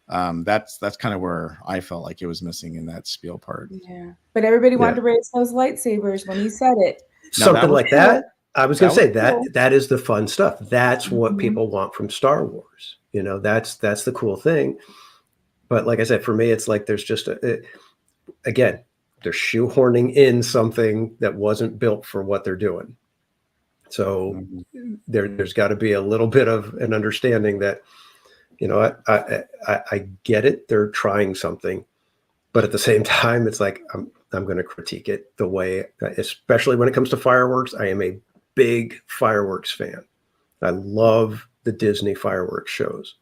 That's kind of where I felt like it was missing in that spiel part. yeah. But everybody wanted to raise those lightsabers when he said it. Something like that. I was going to say cool. that is the fun stuff. That's what people want from Star Wars. That's the cool thing. But like I said, for me, it's like there's just again, they're shoehorning in something that wasn't built for what they're doing. So there's got to be a little bit of an understanding that, I get it. They're trying something, but at the same time, it's like I'm going to critique it the way, especially when it comes to fireworks. I am a big fireworks fan. I love the Disney fireworks shows.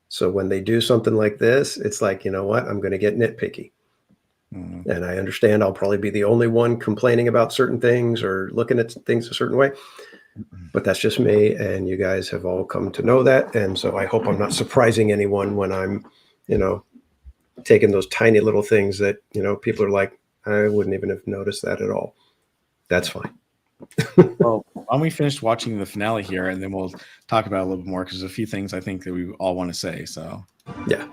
So when they do something like this, it's like, you know what? I'm going to get nitpicky. And I understand I'll probably be the only one complaining about certain things or looking at things a certain way. But that's just me. And you guys have all come to know that. And so I hope I'm not surprising anyone when I'm, taking those tiny little things that, people are like, I wouldn't even have noticed that at all. That's fine. Well, why don't we finish watching the finale here, and then we'll talk about it a little bit more, because there's a few things I think that we all want to say. So yeah.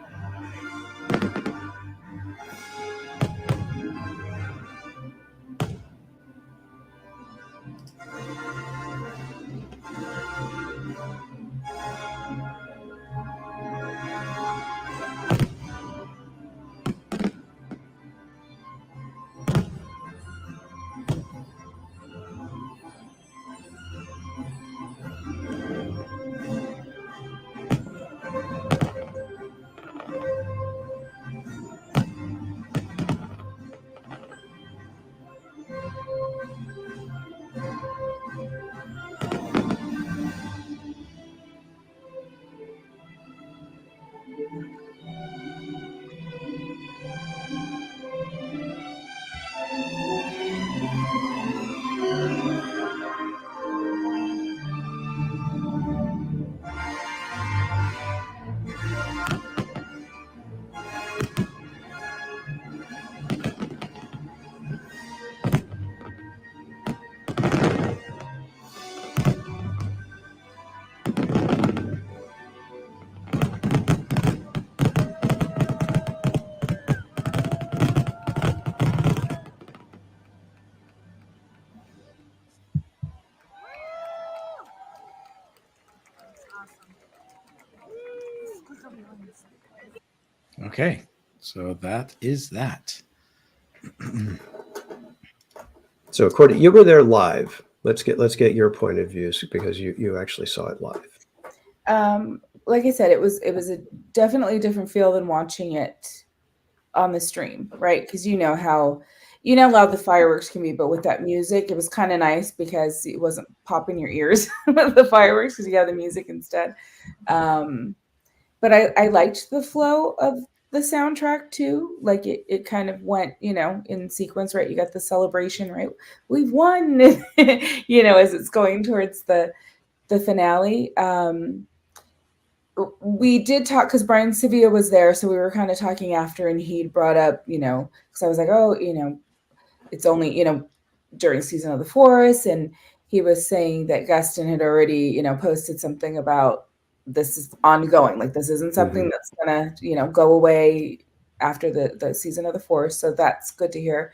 okay, so that is that. So Cordy, you were there live. Let's get your point of view, because you actually saw it live. Like I said, it was a definitely different feel than watching it on the stream, right? Because how loud the fireworks can be, but with that music, it was kind of nice because it wasn't popping your ears with the fireworks, because you have the music instead. But I liked the flow of the soundtrack too. Like it kind of went, in sequence, right? You got the celebration, right? We've won, as it's going towards the finale. We did talk, because Brian Sevilla was there, so we were kind of talking after, and he brought up, because I was like, oh, it's only, during Season of the Forest, and he was saying that Gustin had already, posted something about this is ongoing, like this isn't something that's gonna, go away after the Season of the Forest. So that's good to hear.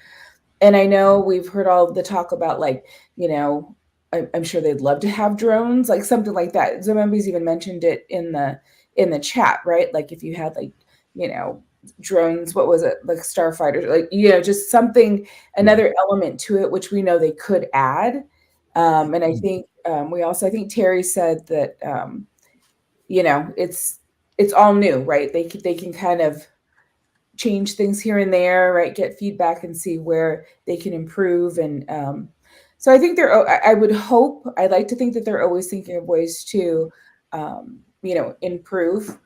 And I know we've heard all the talk about, like, you know, I'm sure they'd love to have drones, like something like that. Zombies even mentioned it in the chat, right? Like if you had, like, you know, drones, what was it, like starfighters, like, you know, just something, another element to it, which we know they could add. And I think I think Terry said that you know, it's all new, right? They can kind of change things here and there, right? Get feedback and see where they can improve. And so I think I would hope, I'd like to think that they're always thinking of ways to, you know, improve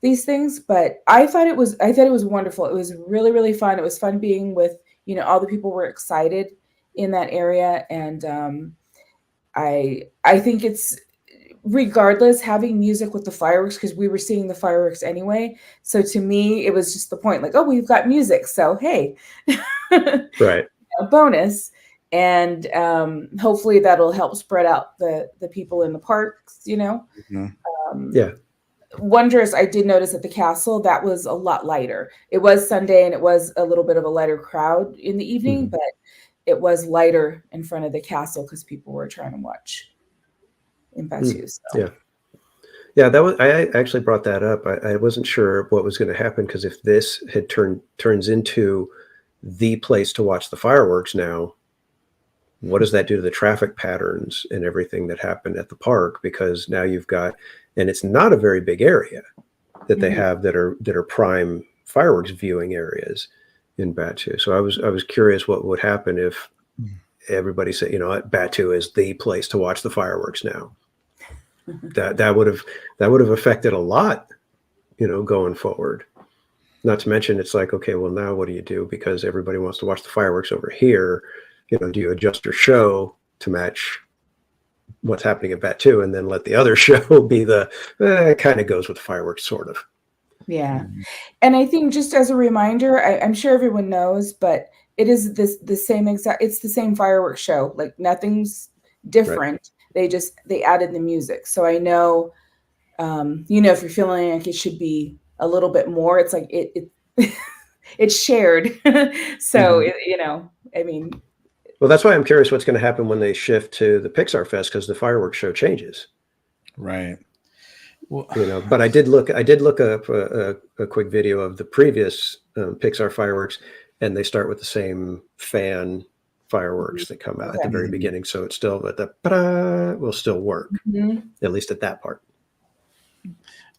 these things. But I thought it was wonderful. It was really, really fun. It was fun being with, you know, all the people were excited in that area. And I think it's, regardless, having music with the fireworks, because we were seeing the fireworks anyway. So to me, it was just the point, like, oh, we've got music. So, hey, Right. a bonus. And hopefully that'll help spread out the people in the parks, you know? Yeah. Wondrous, I did notice at the castle, that was a lot lighter. It was Sunday and it was a little bit of a lighter crowd in the evening, but it was lighter in front of the castle because people were trying to watch in Bayou. So. Yeah, that was, I actually brought that up. I wasn't sure what was going to happen, because if this had turns into the place to watch the fireworks now, what does that do to the traffic patterns and everything that happened at the park? Because now you've got, and it's not a very big area that they have that are prime fireworks viewing areas in Bayou. So I was curious what would happen if everybody said, you know, Bayou is the place to watch the fireworks now. That would have affected a lot, you know, going forward. Not to mention, it's like, okay, well, now what do you do? Because everybody wants to watch the fireworks over here. You know, do you adjust your show to match what's happening at Bayou, and then let the other show be the it kind of goes with fireworks, sort of. Yeah. And I think, just as a reminder, I'm sure everyone knows, but it is the same exact, it's the same fireworks show. Like, nothing's different. Right. They added the music. So I know, you know, if you're feeling like it should be a little bit more, it's like it it's shared. So you know, I mean, well, that's why I'm curious what's going to happen when they shift to the Pixar Fest, because the fireworks show changes. Right. Well, you know, but I did look up a quick video of the previous Pixar fireworks, and they start with the same fan fireworks that come out at the very beginning. So it's still, but the will still work, at least at that part.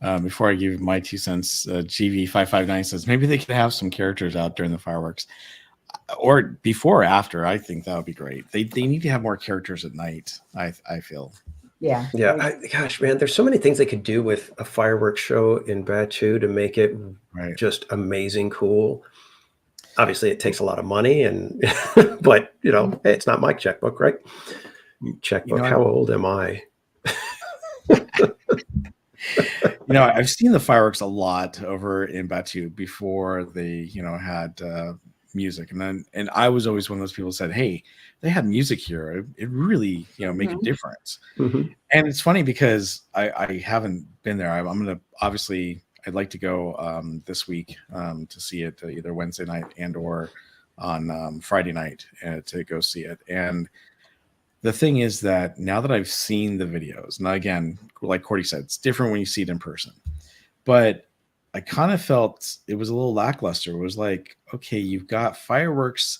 Before I give my 2 cents, GV559 says maybe they could have some characters out during the fireworks, or before or after. I think that would be great. They need to have more characters at night, I feel. Yeah. Gosh, man, there's so many things they could do with a fireworks show in Bayou to make it just amazing cool. Obviously, it takes a lot of money, and but you know, hey, it's not my checkbook, right? Checkbook. You know, how old am I? You know, I've seen the fireworks a lot over in Bayou before they, you know, had music, and I was always one of those people who said, "Hey, they had music here. It really, you know, make a difference." And it's funny because I haven't been there. I'm gonna, obviously, I'd like to go this week to see it either Wednesday night and or on Friday night to go see it. And the thing is that now that I've seen the videos, now again, like Cordy said, it's different when you see it in person, but I kind of felt it was a little lackluster. It was like, okay, you've got fireworks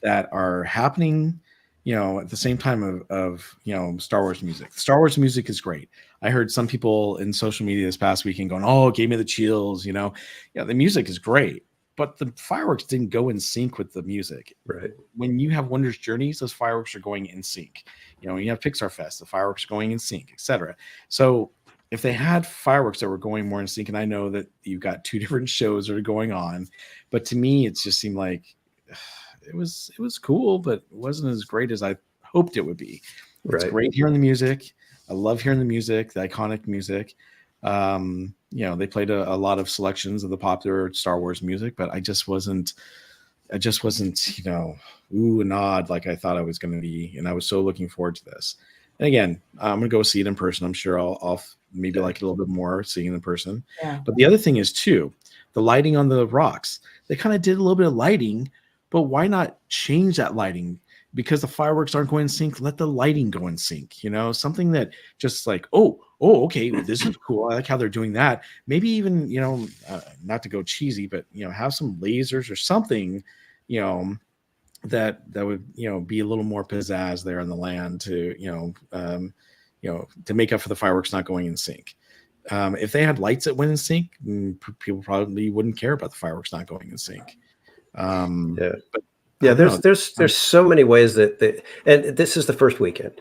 that are happening, you know, at the same time of you know, Star Wars music. Star Wars music is great. I heard some people in social media this past weekend going, "Oh, it gave me the chills," you know. Yeah, the music is great, but the fireworks didn't go in sync with the music. Right. When you have Wondrous Journeys, those fireworks are going in sync. You know, when you have Pixar Fest, the fireworks are going in sync, etc. So if they had fireworks that were going more in sync, and I know that you've got two different shows that are going on, but to me, it just seemed like it was cool, but it wasn't as great as I hoped it would be. It's great hearing the music. I love hearing the music, the iconic music. You know, they played a lot of selections of the popular Star Wars music, but I just wasn't, you know, ooh and nod like I thought I was going to be. And I was so looking forward to this. And again, I'm going to go see it in person. I'm sure I'll maybe like it a little bit more seeing it in person. Yeah. But the other thing is too, the lighting on the rocks. They kind of did a little bit of lighting, but why not change that lighting? Because the fireworks aren't going in sync, let the lighting go in sync. Something that just like, okay, this is cool. I like how they're doing that. Maybe even, not to go cheesy, but have some lasers or something, that would be a little more pizzazz there on the land to to make up for the fireworks not going in sync. If they had lights that went in sync, people probably wouldn't care about the fireworks not going in sync. But there's so many ways and this is the first weekend.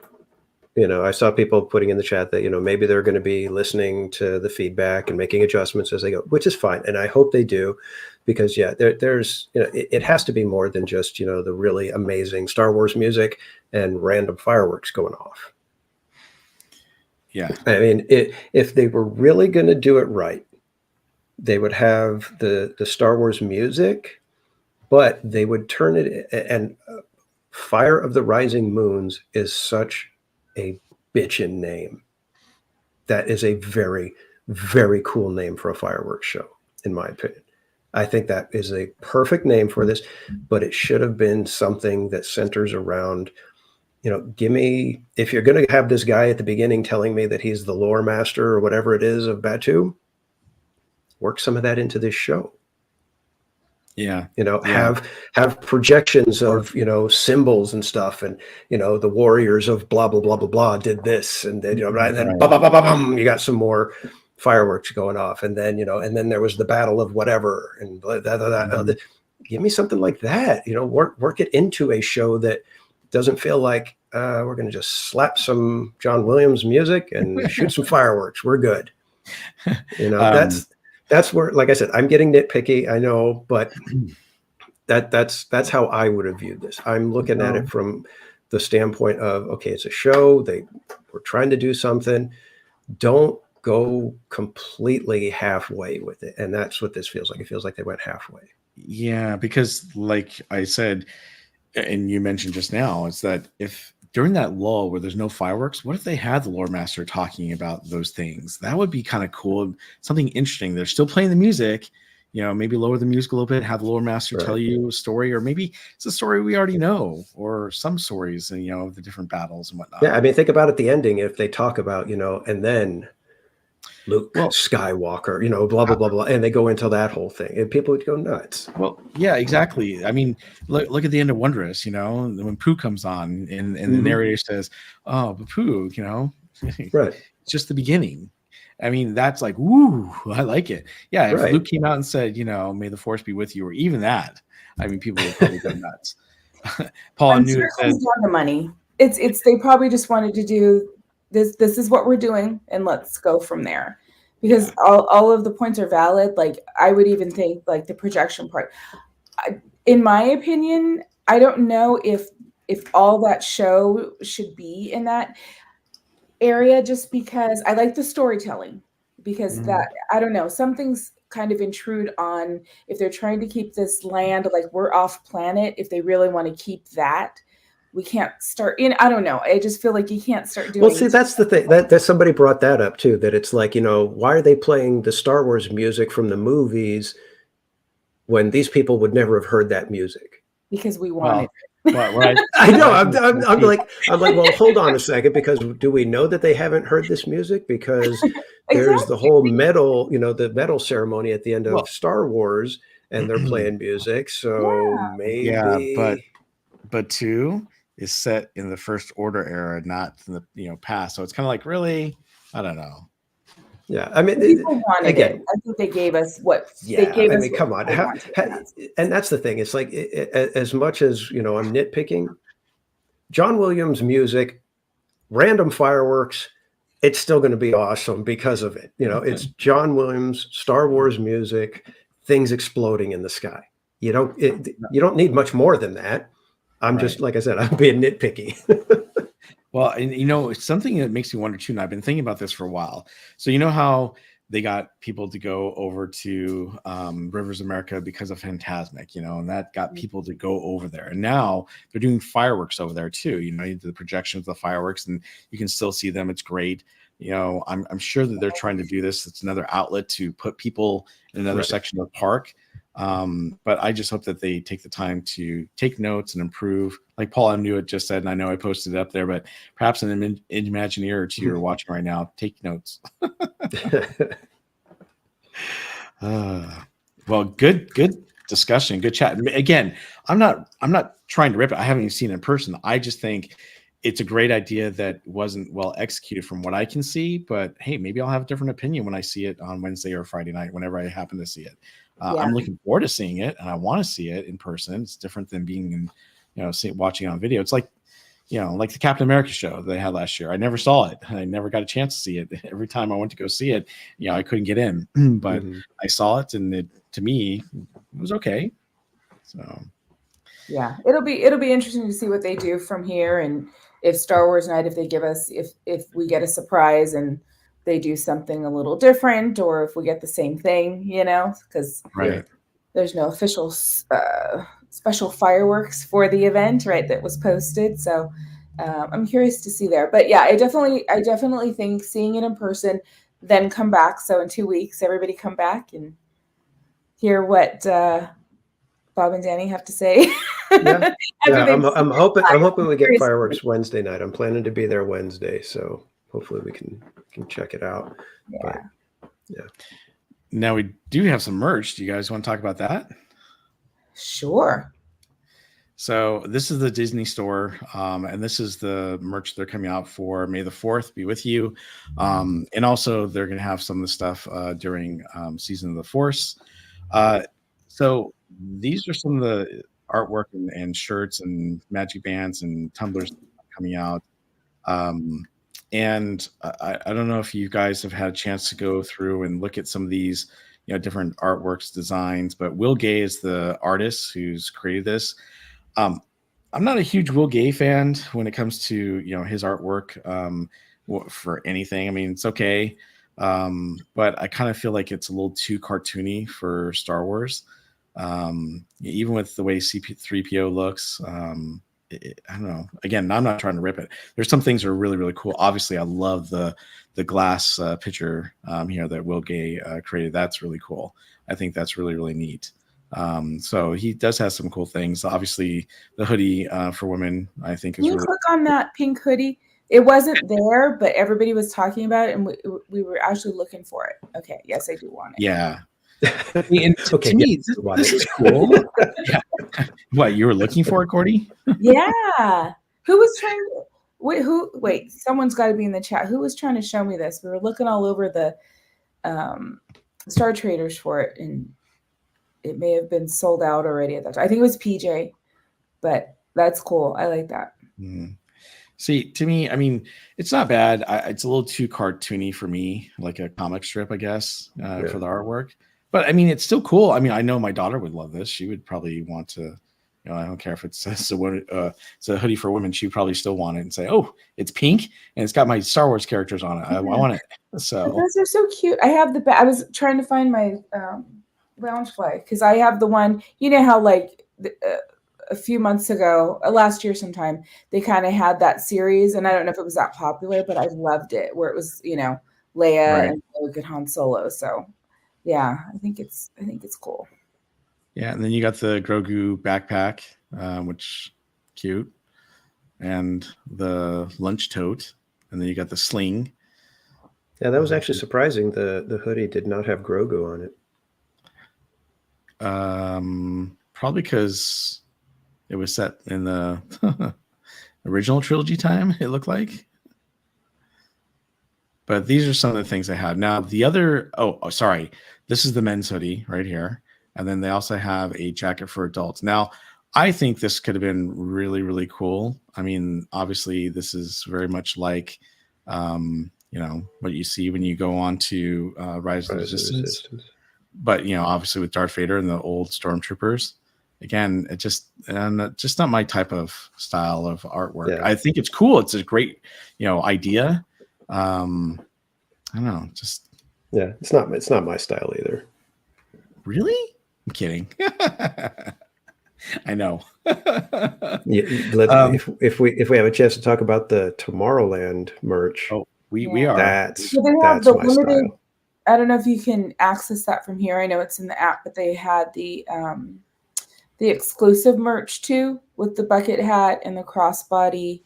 I saw people putting in the chat that maybe they're going to be listening to the feedback and making adjustments as they go, which is fine, and I hope they do, because there's it has to be more than just the really amazing Star Wars music and random fireworks going off. Yeah, I mean, if they were really going to do it right, they would have the Star Wars music, but they would turn it, and Fire of the Rising Moons is such a bitchin' name. That is a very, very cool name for a fireworks show, in my opinion. I think that is a perfect name for this, but it should have been something that centers around, give me, if you're going to have this guy at the beginning telling me that he's the lore master or whatever it is of Batu, work some of that into this show. Yeah. Have projections of, symbols and stuff, and, the warriors of blah, blah, blah, blah, blah did this. And then, right. And then you got some more fireworks going off. And then, and then there was the battle of whatever. And give me something like that, work it into a show that doesn't feel like we're going to just slap some John Williams music and shoot some fireworks. We're good. That's where, like I said, I'm getting nitpicky, I know, but that's how I would have viewed this. I'm looking at it from the standpoint of, okay, it's a show. We're trying to do something. Don't go completely halfway with it. And that's what this feels like. It feels like they went halfway. Yeah, because like I said, and you mentioned just now, is that if during that lull where there's no fireworks, what if they had the lore master talking about those things? That would be kind of cool. Something interesting. They're still playing the music, maybe lower the music a little bit, have the lore master tell you a story, or maybe it's a story we already know, or some stories, of the different battles and whatnot. Yeah. I mean, think about it, the ending, if they talk about, and then Luke Skywalker, blah, blah, blah, blah. And they go into that whole thing and people would go nuts. Well, yeah, exactly. I mean, look at the end of Wondrous, when Pooh comes on and the narrator says, oh, but Pooh, right. It's just the beginning. I mean, that's like, woo, I like it. Yeah. If Luke came out and said, may the force be with you, or even that, I mean, people would probably go nuts. Paul knew it said the money. It's they probably just wanted to do this is what we're doing, and let's go from there, because all of the points are valid. Like, I would even think like the projection part, in my opinion, I don't know if all that show should be in that area, just because I like the storytelling, because that, I don't know, some things kind of intrude on, if they're trying to keep this land like we're off planet, if they really want to keep that, we can't start in. I don't know. I just feel like you can't start doing. Well, see, that's the thing that somebody brought that up too, that it's like, why are they playing the Star Wars music from the movies when these people would never have heard that music? Because we want it. I know. I'm like, well, hold on a second, because do we know that they haven't heard this music? Because there's the whole medal, the medal ceremony at the end of Star Wars, and they're playing music. So maybe. Yeah, but two is set in the First Order era, not in the past. So it's kind of like, really, I don't know. Yeah, I mean, people wanted again, it. I think they gave us what they gave us. I mean, come on, and that's the thing. It's like, as much as I'm nitpicking, John Williams music, random fireworks, it's still going to be awesome because of it. It's John Williams, Star Wars music, things exploding in the sky. You don't need much more than that. I'm just, like I said, I'm being nitpicky. Well, and it's something that makes me wonder too, and I've been thinking about this for a while. So how they got people to go over to Rivers America because of Fantasmic, and that got people to go over there. And now they're doing fireworks over there too. The projections of the fireworks, and you can still see them. It's great. I'm sure that they're trying to do this. It's another outlet to put people in another section of the park. But I just hope that they take the time to take notes and improve. Like Paul M. Newitt just said, and I know I posted it up there, but perhaps an Imagineer or two are watching right now. Take notes. Well, good discussion, good chat. Again, I'm not trying to rip it. I haven't even seen it in person. I just think it's a great idea that wasn't well executed from what I can see. But hey, maybe I'll have a different opinion when I see it on Wednesday or Friday night, whenever I happen to see it. I'm looking forward to seeing it, and I want to see it in person. It's different than being in, watching it on video. It's like, like the Captain America show they had last year. I never saw it. I never got a chance to see it. Every time I went to go see it, I couldn't get in, but I saw it, and to me, it was okay. So, yeah, it'll be interesting to see what they do from here, and if Star Wars Night, if they give us, if we get a surprise and they do something a little different, or if we get the same thing, because there's no official special fireworks for the event, right, that was posted. So I'm curious to see there. But yeah, I definitely think seeing it in person, then come back. So in 2 weeks, everybody come back and hear what Bob and Danny have to say. Yeah, I'm hoping we get fireworks Wednesday night. I'm planning to be there Wednesday, so hopefully we can check it out. Yeah. But, yeah. Now we do have some merch. Do you guys want to talk about that? Sure. So this is the Disney store, and this is the merch they're coming out for May the 4th. Be with you. And also they're going to have some of the stuff during Season of the Force. So these are some of the artwork and shirts and magic bands and tumblers coming out. And I don't know if you guys have had a chance to go through and look at some of these, different artworks, designs, but Will Gay is the artist who's created this. I'm not a huge Will Gay fan when it comes to, his artwork for anything. I mean, it's okay. But I kind of feel like it's a little too cartoony for Star Wars. Even with the way C3PO looks, I don't know. Again, I'm not trying to rip it. There's some things that are really, really cool. Obviously, I love the glass picture here that Will Gay created. That's really cool. I think that's really, really neat. So he does have some cool things. Obviously, the hoodie for women, I think, is Can you really. click on that pink hoodie? It wasn't there, but everybody was talking about it, and we were actually looking for it. Okay, yes, I do want it. Yeah. And to me, this is cool. Yeah. What, you were looking for it, Cordy? Yeah. Who was trying to wait, someone's got to be in the chat. Who was trying to show me this? We were looking all over the Star Traders for it, and it may have been sold out already at that time. I think it was PJ, but that's cool. I like that. See, to me, I mean, it's not bad. It's a little too cartoony for me, like a comic strip, I guess, for the artwork. But I mean, it's still cool. I mean, I know my daughter would love this. She would probably want to, I don't care if it's a hoodie for women. She'd probably still want it and say, "Oh, it's pink and it's got my Star Wars characters on it. I want it." So but those are so cute. I have I was trying to find my Loungefly because I have the one. You know how like a few months ago, last year sometime, they kind of had that series, and I don't know if it was that popular, but I loved it. Where it was, Leia and Luke and Han Solo. So. Yeah, I think it's cool. Yeah, and then you got the Grogu backpack, which cute, and the lunch tote, and then you got the sling. Yeah, that was actually surprising. The hoodie did not have Grogu on it. Probably because it was set in the original trilogy time. It looked like. But these are some of the things they have. Now, the other, sorry. This is the men's hoodie right here. And then they also have a jacket for adults. Now, I think this could have been really, really cool. I mean, obviously, this is very much like, what you see when you go on to Rise of the Resistance. But, obviously with Darth Vader and the old stormtroopers. Again, it just not my type of style of artwork. Yeah. I think it's cool. It's a great, idea. I don't know, just it's not my style either. Really? I'm kidding. I know. If we have a chance to talk about the Tomorrowland merch, we are. That's my style. I don't know if you can access that from here. I know it's in the app, but they had the exclusive merch too, with the bucket hat and the crossbody.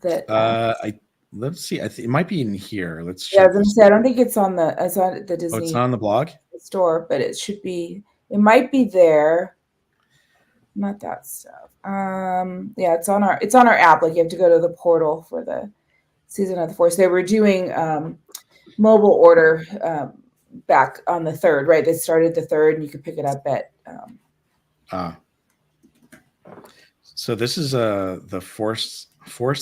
That let's see. I think it might be in here. Let's yeah, I check. was gonna say I don't think it's on the Disney. Oh, it's not on the blog store, but it should be. It might be there. Not that stuff. Yeah, it's on our app. Like you have to go to the portal for the Season of the Force. They were doing mobile order back on the 3rd, right? They started the 3rd, and you could pick it up at. So this is the Force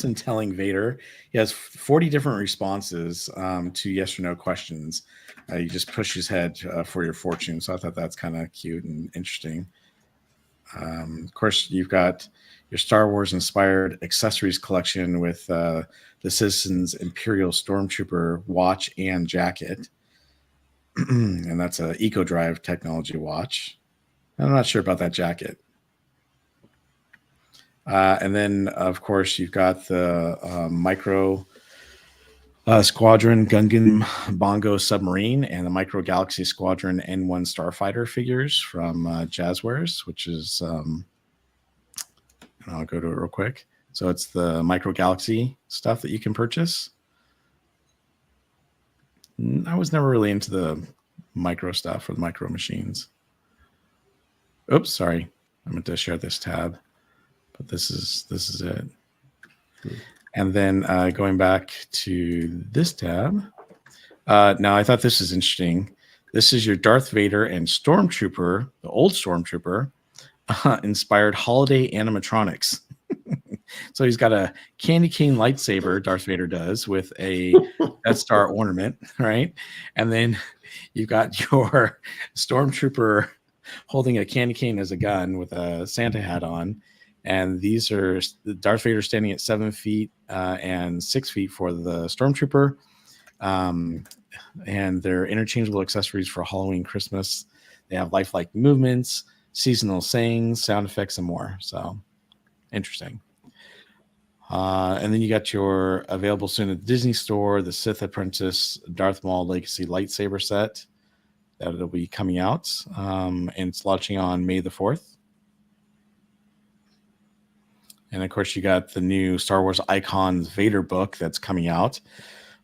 and telling Vader. He has 40 different responses to yes or no questions. You just push his head for your fortune. So I thought that's kind of cute and interesting. Of course, you've got your Star Wars inspired accessories collection with the Citizens Imperial Stormtrooper watch and jacket. And that's a EcoDrive technology watch. I'm not sure about that jacket. And then, of course, you've got the Micro Squadron Gungan Bongo submarine and the Micro Galaxy Squadron N1 Starfighter figures from Jazzwares, which is, I'll go to it real quick. So it's the Micro Galaxy stuff that you can purchase. I was never really into the micro stuff or the micro machines. Oops, sorry. I meant to share this tab, but this is it. And then going back to this tab. Now I thought this is interesting. This is your Darth Vader and Stormtrooper, the old Stormtrooper, inspired holiday animatronics. So he's got a candy cane lightsaber, Darth Vader does, with a Death Star ornament, right? And then you've got your Stormtrooper holding a candy cane as a gun with a Santa hat on. And these are Darth Vader standing at 7 feet and 6 feet for the Stormtrooper. And they're interchangeable accessories for Halloween, Christmas. They have lifelike movements, seasonal sayings, sound effects, and more. So interesting. And then you got your available soon at the Disney Store, the Sith Apprentice Darth Maul Legacy lightsaber set. That'll be coming out. And it's launching on May the 4th. And of course, you got the new Star Wars Icons Vader book that's coming out.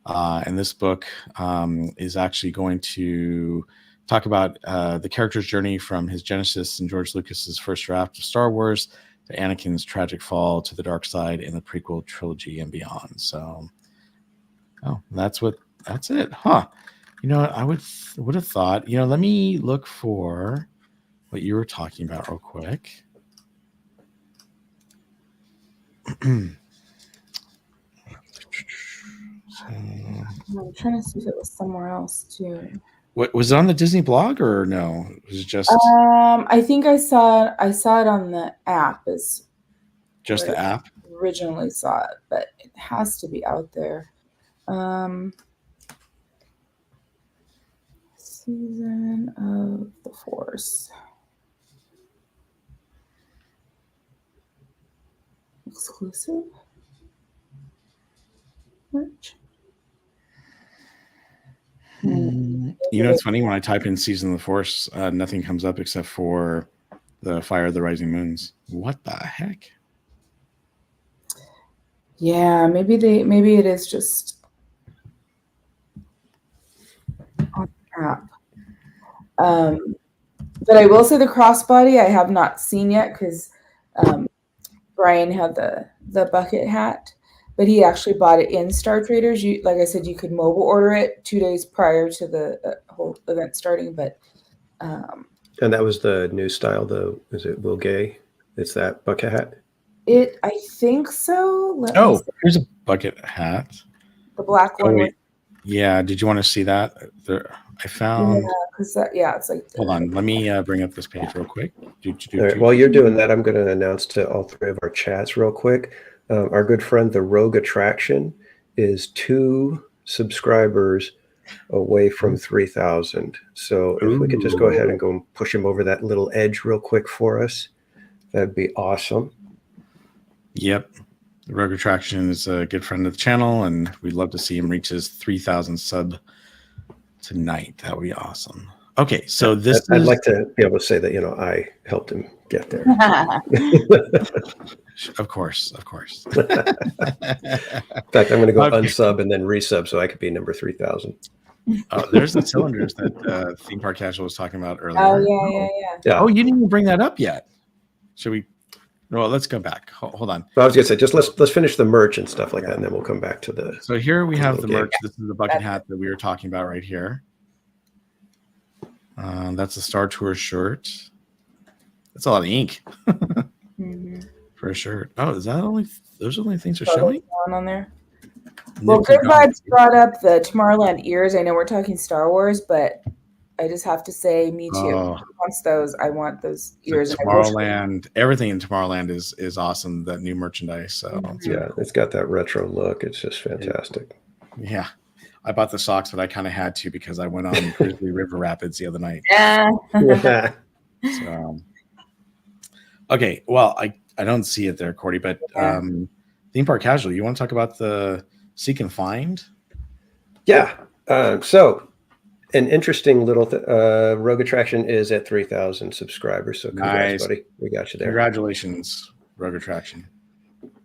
And this book is actually going to talk about the character's journey from his genesis and George Lucas's first draft of Star Wars to Anakin's tragic fall to the dark side in the prequel trilogy and beyond. So, that's it, huh? You know what? I would have thought. You know, let me look for what you were talking about real quick. I'm trying to see if it was somewhere else too. What was it on the Disney blog or no? Was it just? I think I saw it on the app. Is just the app? Originally saw it, but it has to be out there. Season of the Force. Exclusive merch. You know, it's funny when I type in Season of the Force, nothing comes up except for the Fire of the Rising Moons. What the heck? Yeah, maybe it is just on the app. But I will say the crossbody I have not seen yet because Brian had the bucket hat, but he actually bought it in Star Traders. Like I said, you could mobile order it 2 days prior to the whole event starting. But and that was the new style, though. Is it Will Gay? It's that bucket hat. I think so. Here's a bucket hat. The black one. Wait. Yeah. Did you want to see that? I found. Yeah, because it's like. Hold on. Let me bring up this page real quick. All right, while you're doing that, I'm going to announce to all 3 of our chats real quick. Our good friend, the Rogue Attraction, is 2 subscribers away from 3,000. So if we could just go ahead and go and push him over that little edge real quick for us, that'd be awesome. Yep. The Rogue Attraction is a good friend of the channel, and we'd love to see him reach his 3,000 sub tonight. That would be awesome. Okay, so this I'd is like to be able to say that, you know, I helped him get there. of course. In fact, I'm going to go Okay. unsub and then resub so I could be number 3,000. There's the cylinders that Theme Park Casual was talking about earlier. Oh yeah. Oh, you didn't even bring that up yet. Should we? Well, let's go back. Hold on. So I was going to say, just let's finish the merch and stuff like that, and then we'll come back to the. So here we have the game. merch. This is the bucket hat that we were talking about right here. That's a Star Tour shirt. That's a lot of ink for a shirt. Oh, is that only? Those are the only things are showing on there. Well, Good Vibes brought up the Tomorrowland ears. I know we're talking Star Wars, but I just have to say, me too. Oh. Wants those? I want those ears. So Tomorrowland, everything in Tomorrowland is awesome. That new merchandise. So yeah, it's got that retro look. It's just fantastic. Yeah, I bought the socks, but I kind of had to because I went on Grizzly River Rapids the other night. Yeah. So, okay, well, I don't see it there, Cordy, but Theme Park Casual, you want to talk about the Seek and Find? Yeah. So an interesting little Rogue Attraction is at 3,000 subscribers. So congrats, buddy. We got you there. Congratulations, Rogue Attraction.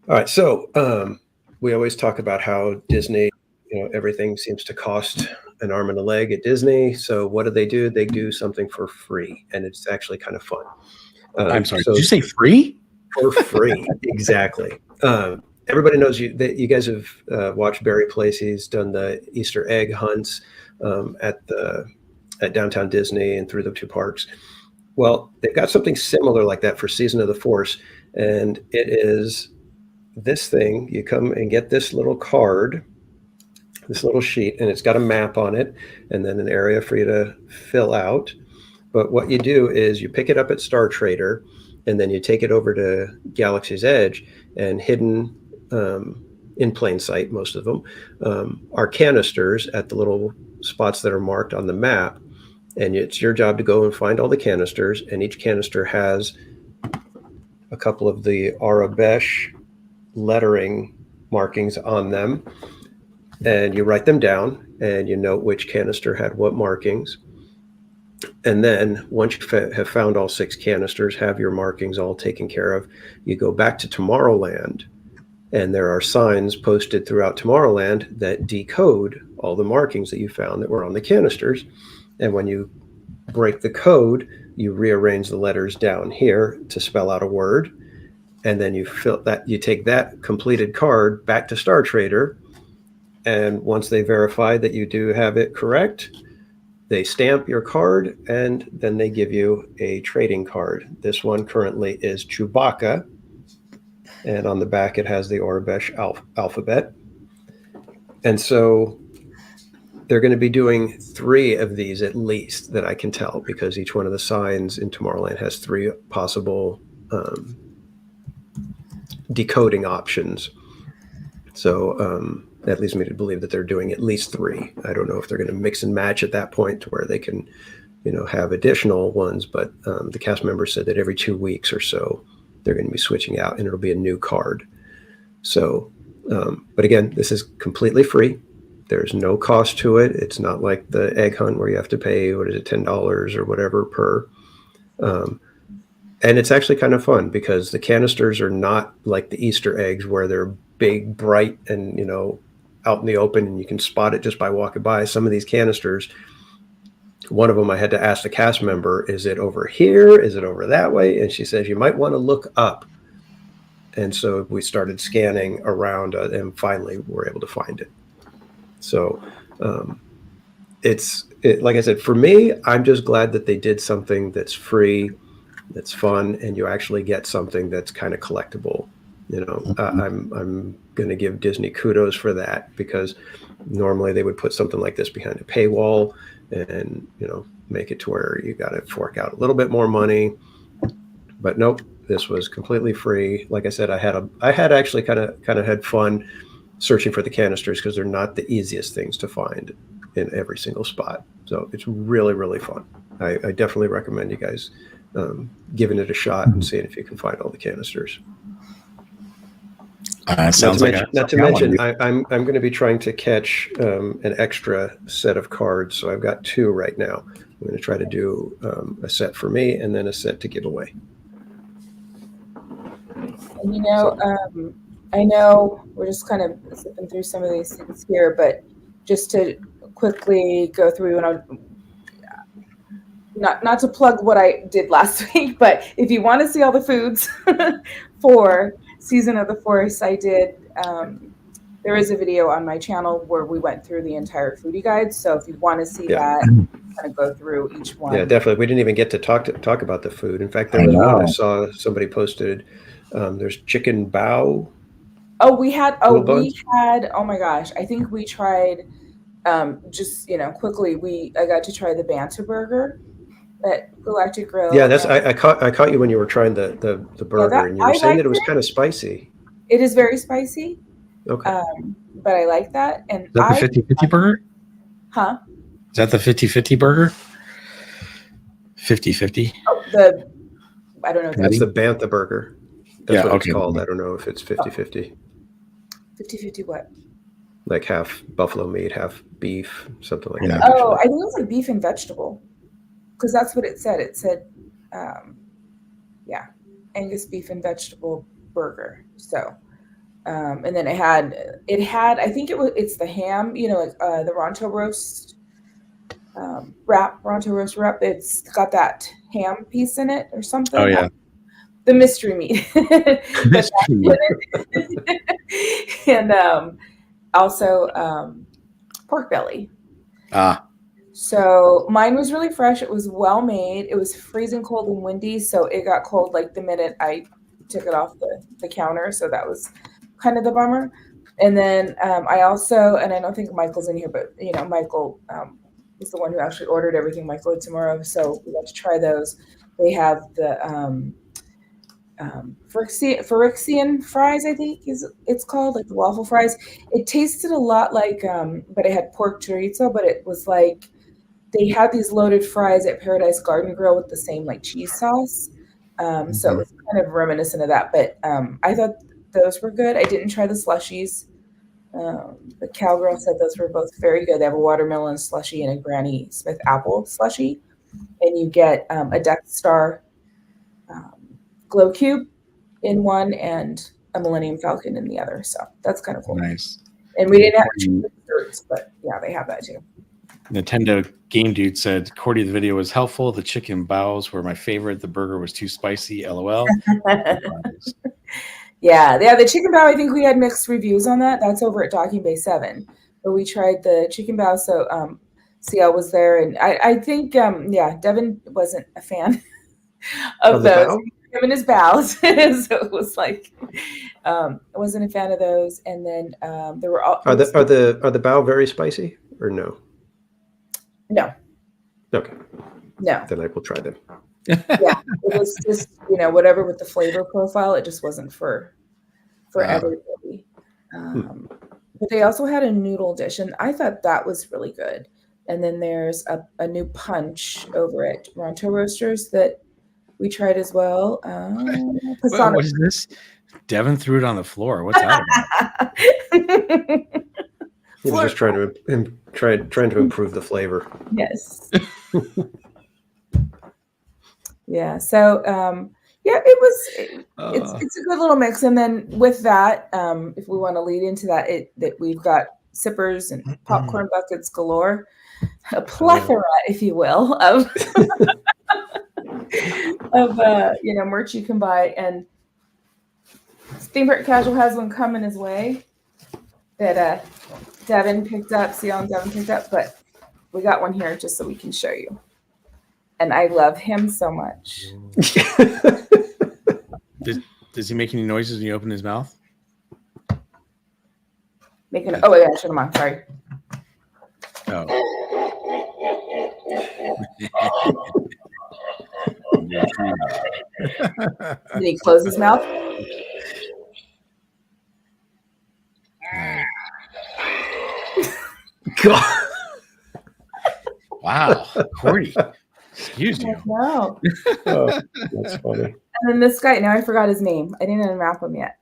All right. So we always talk about how Disney, you know, everything seems to cost an arm and a leg at Disney. So what do? They do something for free, and it's actually kind of fun. I'm sorry. Did you say free? For free. Exactly. Everybody knows that you guys have watched Barry Place. He's done the Easter egg hunts at Downtown Disney and through the two parks. Well, they've got something similar like that for Season of the Force, and it is this thing. You come and get this little card, this little sheet, and it's got a map on it, and then an area for you to fill out. But what you do is you pick it up at Star Trader, and then you take it over to Galaxy's Edge, and hidden in plain sight, most of them, are canisters at the little spots that are marked on the map. And it's your job to go and find all the canisters, and each canister has a couple of the Arabesh lettering markings on them. And you write them down, and you note which canister had what markings. And then once you have found all 6 canisters, have your markings all taken care of, you go back to Tomorrowland, and there are signs posted throughout Tomorrowland that decode all the markings that you found that were on the canisters. And when you break the code, you rearrange the letters down here to spell out a word. And then you take that completed card back to Star Trader. And once they verify that you do have it correct, they stamp your card, and then they give you a trading card. This one currently is Chewbacca, and on the back it has the Orabesh alphabet. And so they're going to be doing 3 of these at least that I can tell, because each one of the signs in Tomorrowland has 3 possible decoding options. So that leads me to believe that they're doing at least 3. I don't know if they're going to mix and match at that point to where they can, you know, have additional ones, but the cast members said that every 2 weeks or so they're going to be switching out, and it'll be a new card. So, but again, this is completely free. There's no cost to it. It's not like the egg hunt where you have to pay, what is it, $10 or whatever per. And it's actually kind of fun because the canisters are not like the Easter eggs where they're big, bright, and, you know, out in the open, and you can spot it just by walking by. Some of these canisters, one of them I had to ask the cast member, is it over here? Is it over that way? And she says, you might want to look up. And so we started scanning around, and finally we're able to find it. So it's like I said, for me, I'm just glad that they did something that's free, that's fun, and you actually get something that's kind of collectible. You know, I'm going to give Disney kudos for that, because normally they would put something like this behind a paywall and, you know, make it to where you got to fork out a little bit more money. But nope, this was completely free. Like I said, I had actually kind of had fun searching for the canisters, because they're not the easiest things to find in every single spot. So it's really, really fun. I definitely recommend you guys giving it a shot and seeing if you can find all the canisters. Sounds not to mention, I'm going to be trying to catch an extra set of cards. So I've got 2 right now. I'm going to try to do a set for me and then a set to give away. And I know we're just kind of zipping through some of these things here, but just to quickly go through, and not to plug what I did last week, but if you want to see all the foods for Season of the Force, I did. There is a video on my channel where we went through the entire foodie guide. So if you want to see that, kind of go through each one. Yeah, definitely. We didn't even get to talk about the food. In fact, there was one I saw somebody posted. There's chicken bao. Oh, we had. Oh my gosh! I think we tried. Just quickly, I got to try the Banter Burger at Galactic Grill. Yeah, I caught you when you were trying the burger, and you were saying that it was kind of spicy. It is very spicy. Okay. But I like that. And is that the 50-50 burger? Huh? Is that the 50-50 burger? 50-50? Oh, I don't know. That's the Bantha burger. That's what it's called. I don't know if it's 50-50. 50-50 what? Like half buffalo meat, half beef, something like that. Oh, I think it was like beef and vegetable. Because that's what it said. It said, Angus beef and vegetable burger. So, and then it had, I think it's the ham, like the Ronto roast Ronto roast wrap. It's got that ham piece in it or something. Oh yeah. The mystery meat. And also pork belly. So mine was really fresh. It was well made. It was freezing cold and windy, so it got cold like the minute I took it off the counter. So that was kind of the bummer. And then I also, and I don't think Michael's in here, but Michael was the one who actually ordered everything. Michael tomorrow, so we got to try those. They have the Phyrexian fries, I think it's called, like the waffle fries. It tasted a lot like, but it had pork chorizo, but it was like they had these loaded fries at Paradise Garden Grill with the same like cheese sauce. So it was kind of reminiscent of that, but I thought those were good. I didn't try the slushies. The cowgirl said those were both very good. They have a watermelon slushie and a Granny Smith apple slushie, and you get a Death Star glow cube in one and a Millennium Falcon in the other. So that's kind of cool. Nice. And we didn't have desserts, but yeah, they have that too. Nintendo Game Dude said, Cordy, the video was helpful. The chicken baos were my favorite. The burger was too spicy. LOL. Yeah, the chicken bao, I think we had mixed reviews on that. That's over at Docking Bay 7. But we tried the chicken bao, so CL was there. And I think, Devin wasn't a fan of those. Him and his bows. So it was like, I wasn't a fan of those. And then there were all. Are the bao very spicy or no? No. Okay. No. Then I will try them. Yeah, it was just whatever with the flavor profile. It just wasn't for everybody. But they also had a noodle dish, and I thought that was really good. And then there's a new punch over at Ronto Roasters that we tried as well. What is this? Devin threw it on the floor. What's that about? He was just trying to improve the flavor. Yes. Yeah. So it was. It's a good little mix. And then with that, if we want to lead into that, that we've got sippers and popcorn buckets galore, a plethora, if you will, of merch you can buy. And Theme Park Casual has one coming his way that Devin picked up. Devin picked up, but we got one here just so we can show you. And I love him so much. Does he make any noises when you open his mouth? Oh, yeah, shut him on. Sorry. Oh. Did he close his mouth? God. Wow, Cordy. Excuse you. No. Oh, that's funny. And then this guy, now I forgot his name. I didn't unwrap him yet.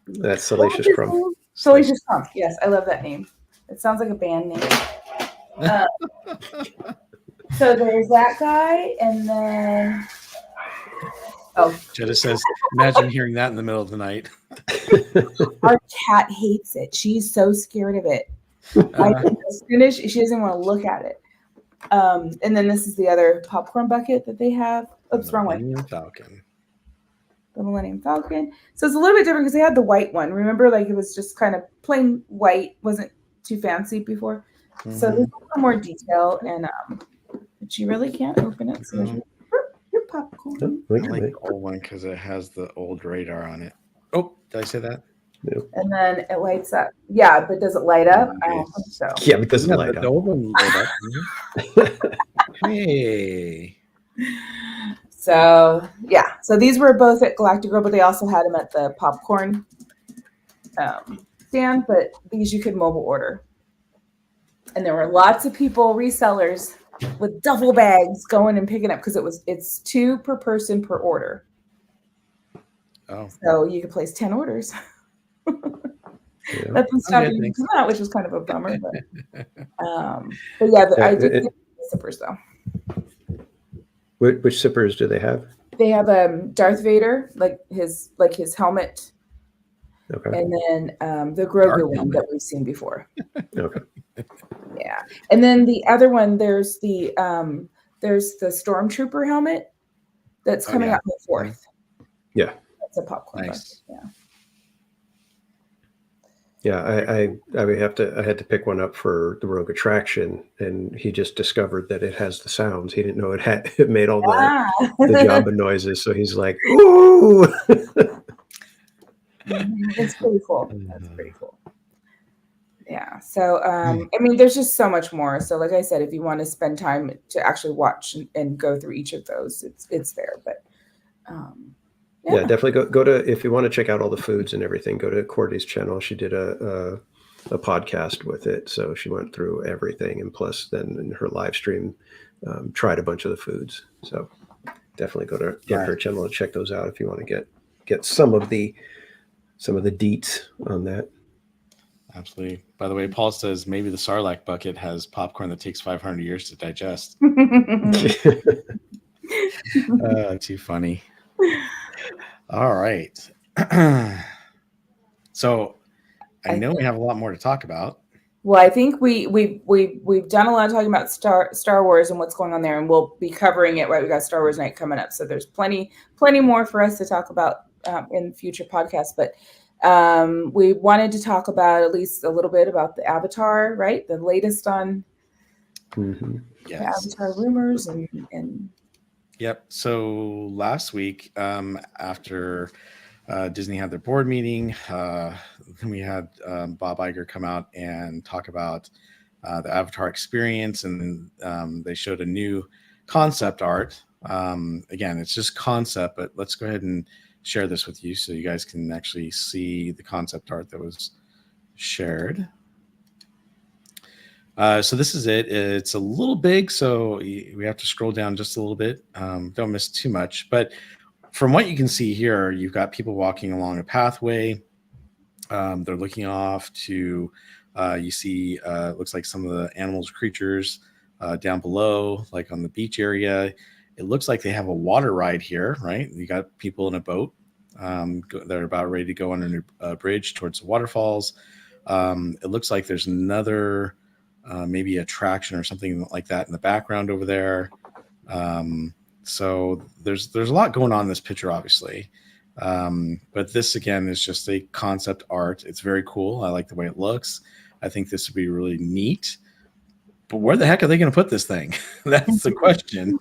That's Salacious Crumb. Salacious Crumb. Yes, I love that name. It sounds like a band name. So there's that guy, and then Jetta says, "Imagine hearing that in the middle of the night." Our cat hates it. She's so scared of it. As soon as she doesn't want to look at it. And then this is the other popcorn bucket that they have. Oops, wrong one. Millennium Falcon. The Millennium Falcon. So it's a little bit different because they had the white one. Remember, like it was just kind of plain white, wasn't too fancy before. So there's a little more detail, and but you really can't open it. So there's your popcorn. I like the old one because it has the old radar on it. Oh, did I say that? No. And then it lights up. Yeah, but does it light up? I don't think so. Yeah, but it doesn't light The up. old one lit up. Hey. So yeah, so these were both at Galactic Grill, but they also had them at the popcorn stand. But these you could mobile order, and there were lots of people, resellers, with duffel bags going and picking up because it's 2 per person per order. Oh, so you could place 10 orders. Yeah. Nothing stopping you from that, which was kind of a bummer. But yeah, I did get the sippers though. Which sippers do they have? They have Darth Vader, like his helmet. Okay. And then the Grogu one that we've seen before. Okay. Yeah. And then the other one, there's the Stormtrooper helmet that's coming out on the 4th. Yeah. That's a popcorn. Nice. Bucket. Yeah. Yeah, I would have to. I had to pick one up for the Rogue Attraction, and he just discovered that it has the sounds. He didn't know it made all the Jabba noises. So he's like, "Ooh!" It's pretty cool. That's pretty cool. Yeah. So I mean, there's just so much more. So like I said, if you want to spend time to actually watch and go through each of those, it's there. But yeah, definitely go to, if you want to check out all the foods and everything, go to Cordy's channel. She did a podcast with it, so she went through everything, and plus then in her live stream tried a bunch of the foods. So definitely go to her channel and check those out if you want to get some of the deets on that. Absolutely. By the way, Paul says maybe the Sarlacc bucket has popcorn that takes 500 years to digest. Too funny. All right. So I know we have a lot more to talk about. Well, I think we've done a lot of talking about Star Wars and what's going on there, and we'll be covering it. Right, we got Star Wars night coming up, so there's plenty more for us to talk about in future podcasts. But we wanted to talk about at least a little bit about the Avatar, right? The latest on the Avatar rumors and. Yep. So last week, after Disney had their board meeting, we had Bob Iger come out and talk about the Avatar experience, and they showed a new concept art. Again, it's just concept, but let's go ahead and share this with you so you guys can actually see the concept art that was shared. So this is it. It's a little big, so we have to scroll down just a little bit. Don't miss too much. But from what you can see here, you've got people walking along a pathway. They're looking off to, you see, looks like some of the animals, creatures down below, like on the beach area. It looks like they have a water ride here, right? You got people in a boat. They're about ready to go under a bridge towards the waterfalls. It looks like there's another maybe attraction or something like that in the background over there. So there's a lot going on in this picture, obviously. But this again is just a concept art. It's very cool. I like the way it looks. I think this would be really neat. But where the heck are they going to put this thing? That's the question.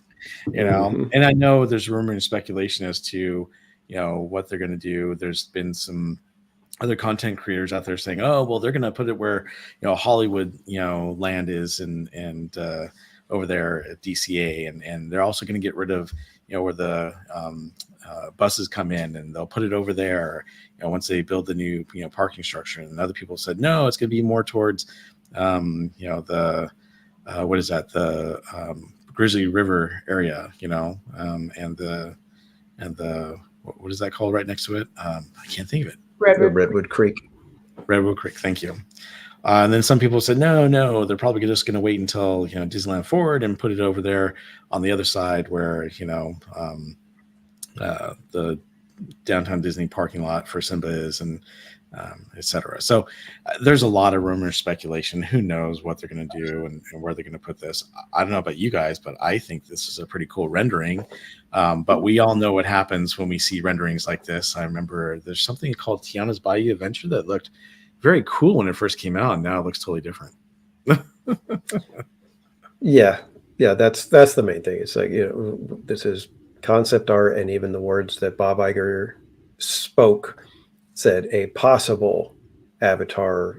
And I know there's rumor and speculation as to what they're going to do. There's been some other content creators out there saying, oh, well, they're going to put it where, Hollywood, land is and over there at DCA. And they're also going to get rid of, where the buses come in, and they'll put it over there, once they build the new, parking structure. And other people said, no, it's going to be more towards, the, what is that? The Grizzly River area, and the, what is that called right next to it? I can't think of it. Redwood Creek. Redwood Creek. Thank you. And then some people said, no, they're probably just going to wait until Disneyland Forward and put it over there on the other side where the downtown Disney parking lot for Simba is, and etc. So there's a lot of rumor, speculation. Who knows what they're going to do and where they're going to put this? I don't know about you guys, but I think this is a pretty cool rendering. But we all know what happens when we see renderings like this. I remember there's something called Tiana's Bayou Adventure that looked very cool when it first came out, and now it looks totally different. Yeah, that's the main thing. It's like, this is concept art, and even the words that Bob Iger spoke said a possible Avatar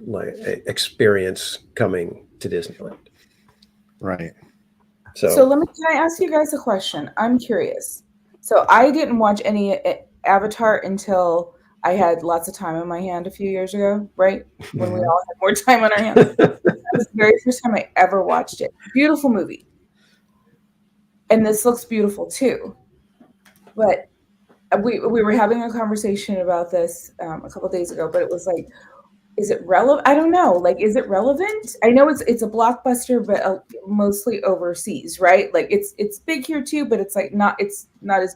experience coming to Disneyland. Right. So can I ask you guys a question? I'm curious. So I didn't watch any Avatar until I had lots of time on my hand a few years ago, right? When we all had more time on our hands. That was the very first time I ever watched it. Beautiful movie. And this looks beautiful too. But we were having a conversation about this a couple of days ago, but it was like, is it relevant? I don't know. Like, is it relevant? I know it's a blockbuster, but mostly overseas, right? Like it's big here too, but it's not as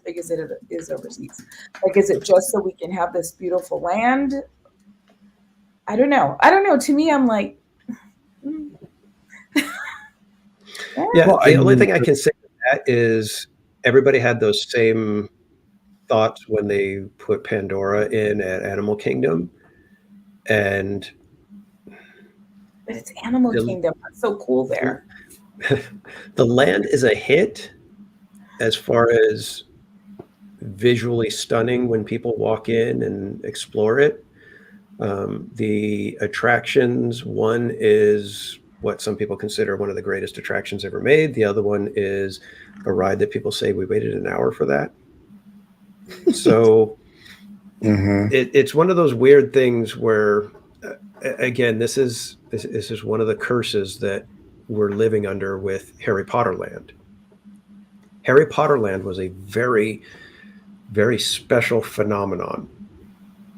big as it is overseas. Like, is it just so we can have this beautiful land? I don't know. To me, I'm like, yeah. Well, the only thing I can say to that is everybody had those same thoughts when they put Pandora in at Animal Kingdom. But it's Animal Kingdom. That's so cool there. The land is a hit as far as visually stunning when people walk in and explore it. The attractions, one is what some people consider one of the greatest attractions ever made. The other one is a ride that people say we waited an hour for that. So it's one of those weird things where, again, this is one of the curses that we're living under with Harry Potter Land. Harry Potter Land was a very, very special phenomenon.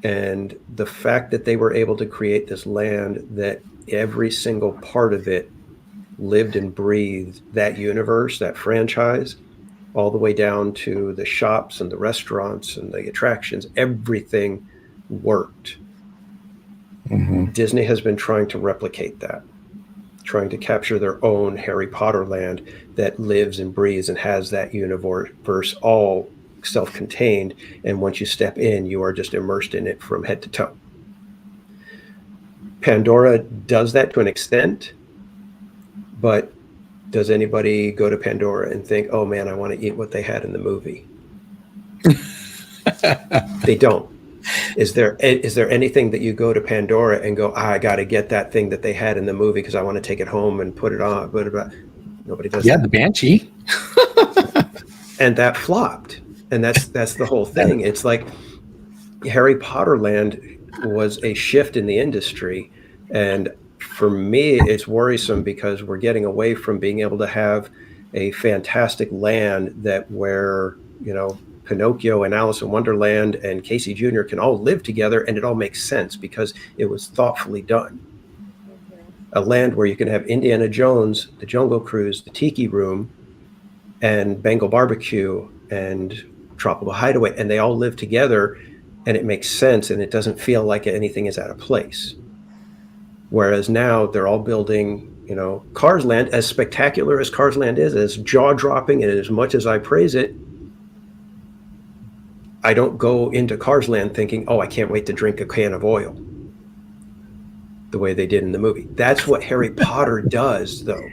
And the fact that they were able to create this land that every single part of it lived and breathed that universe, that franchise, all the way down to the shops and the restaurants and the attractions, everything worked. Disney has been trying to replicate that, trying to capture their own Harry Potter land that lives and breathes and has that universe all self-contained. And once you step in, you are just immersed in it from head to toe. Pandora does that to an extent, but does anybody go to Pandora and think, oh man, I want to eat what they had in the movie? They don't. Is there anything that you go to Pandora and go, I got to get that thing that they had in the movie because I want to take it home and put it on? Nobody does. Yeah, that. The Banshee. And that flopped. And that's the whole thing. It's like Harry Potter Land was a shift in the industry. And for me, it's worrisome because we're getting away from being able to have a fantastic land where Pinocchio and Alice in Wonderland and Casey Jr. can all live together and it all makes sense because it was thoughtfully done. A land where you can have Indiana Jones, the Jungle Cruise, the Tiki Room, and Bengal Barbecue and Tropical Hideaway, and they all live together and it makes sense and it doesn't feel like anything is out of place. Whereas now they're all building, Cars Land, as spectacular as Cars Land is, as jaw-dropping and as much as I praise it, I don't go into Cars Land thinking, oh, I can't wait to drink a can of oil the way they did in the movie. That's what Harry Potter does, though.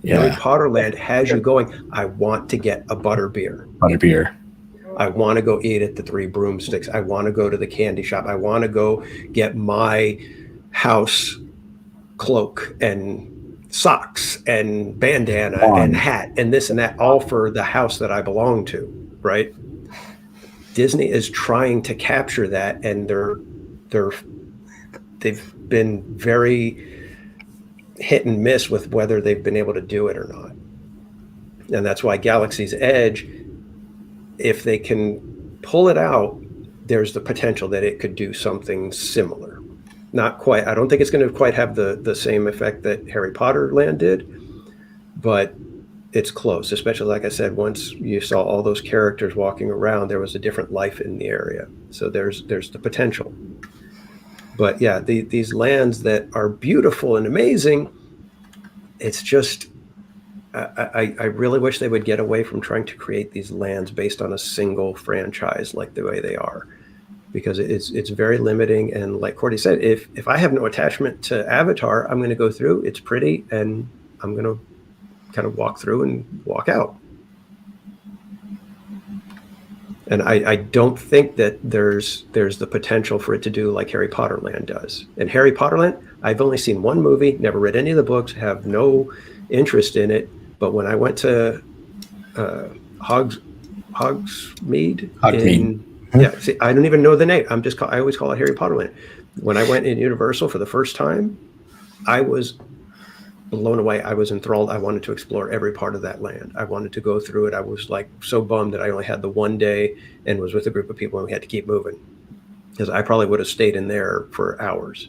Yeah. Harry Potter Land has you going, I want to get a butterbeer. I want to go eat at the Three Broomsticks. I want to go to the candy shop. I want to go get my house cloak and socks and bandana and hat and this and that, all for the house that I belong to, right? Disney is trying to capture that, and they've been very hit and miss with whether they've been able to do it or not. And that's why Galaxy's Edge, if they can pull it out, there's the potential that it could do something similar. Not quite. I don't think it's going to quite have the same effect that Harry Potter Land did, but it's close. Especially, like I said, once you saw all those characters walking around, there was a different life in the area. So there's the potential. But yeah, these lands that are beautiful and amazing, it's just I really wish they would get away from trying to create these lands based on a single franchise like the way they are. Because it's very limiting, and like Cordy said, if I have no attachment to Avatar, I'm going to go through. It's pretty, and I'm going to kind of walk through and walk out. And I don't think that there's the potential for it to do like Harry Potter Land does. And Harry Potter Land, I've only seen one movie, never read any of the books, have no interest in it. But when I went to Hogsmeade. Yeah, see, I don't even know the name. I always call it Harry Potter Land. When I went in Universal for the first time, I was blown away. I was enthralled. I wanted to explore every part of that land. I wanted to go through it. I was like so bummed that I only had the one day and was with a group of people and we had to keep moving, because I probably would have stayed in there for hours.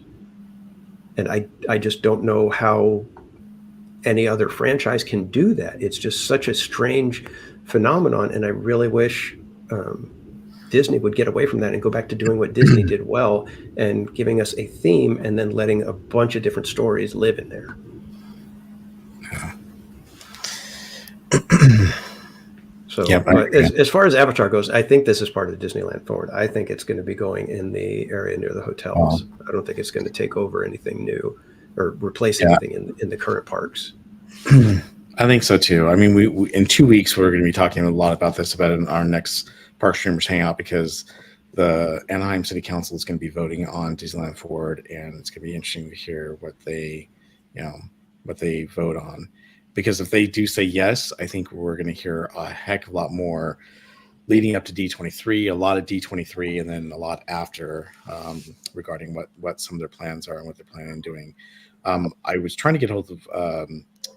And I just don't know how any other franchise can do that. It's just such a strange phenomenon, and I really wish Disney would get away from that and go back to doing what Disney did well, and giving us a theme and then letting a bunch of different stories live in there. So as far as Avatar goes, I think this is part of Disneyland Forward. I think it's going to be going in the area near the hotels. I don't think it's going to take over anything new or replace anything in the current parks. I think so too. I mean, we in 2 weeks, we're going to be talking a lot about this, about in our next Park Streamers Hangout, because the Anaheim City Council is going to be voting on Disneyland Forward, and it's going to be interesting to hear what they vote on. Because if they do say yes, I think we're going to hear a heck of a lot more leading up to D23, a lot of D23, and then a lot after regarding what some of their plans are and what they're planning on doing. I was trying to get hold of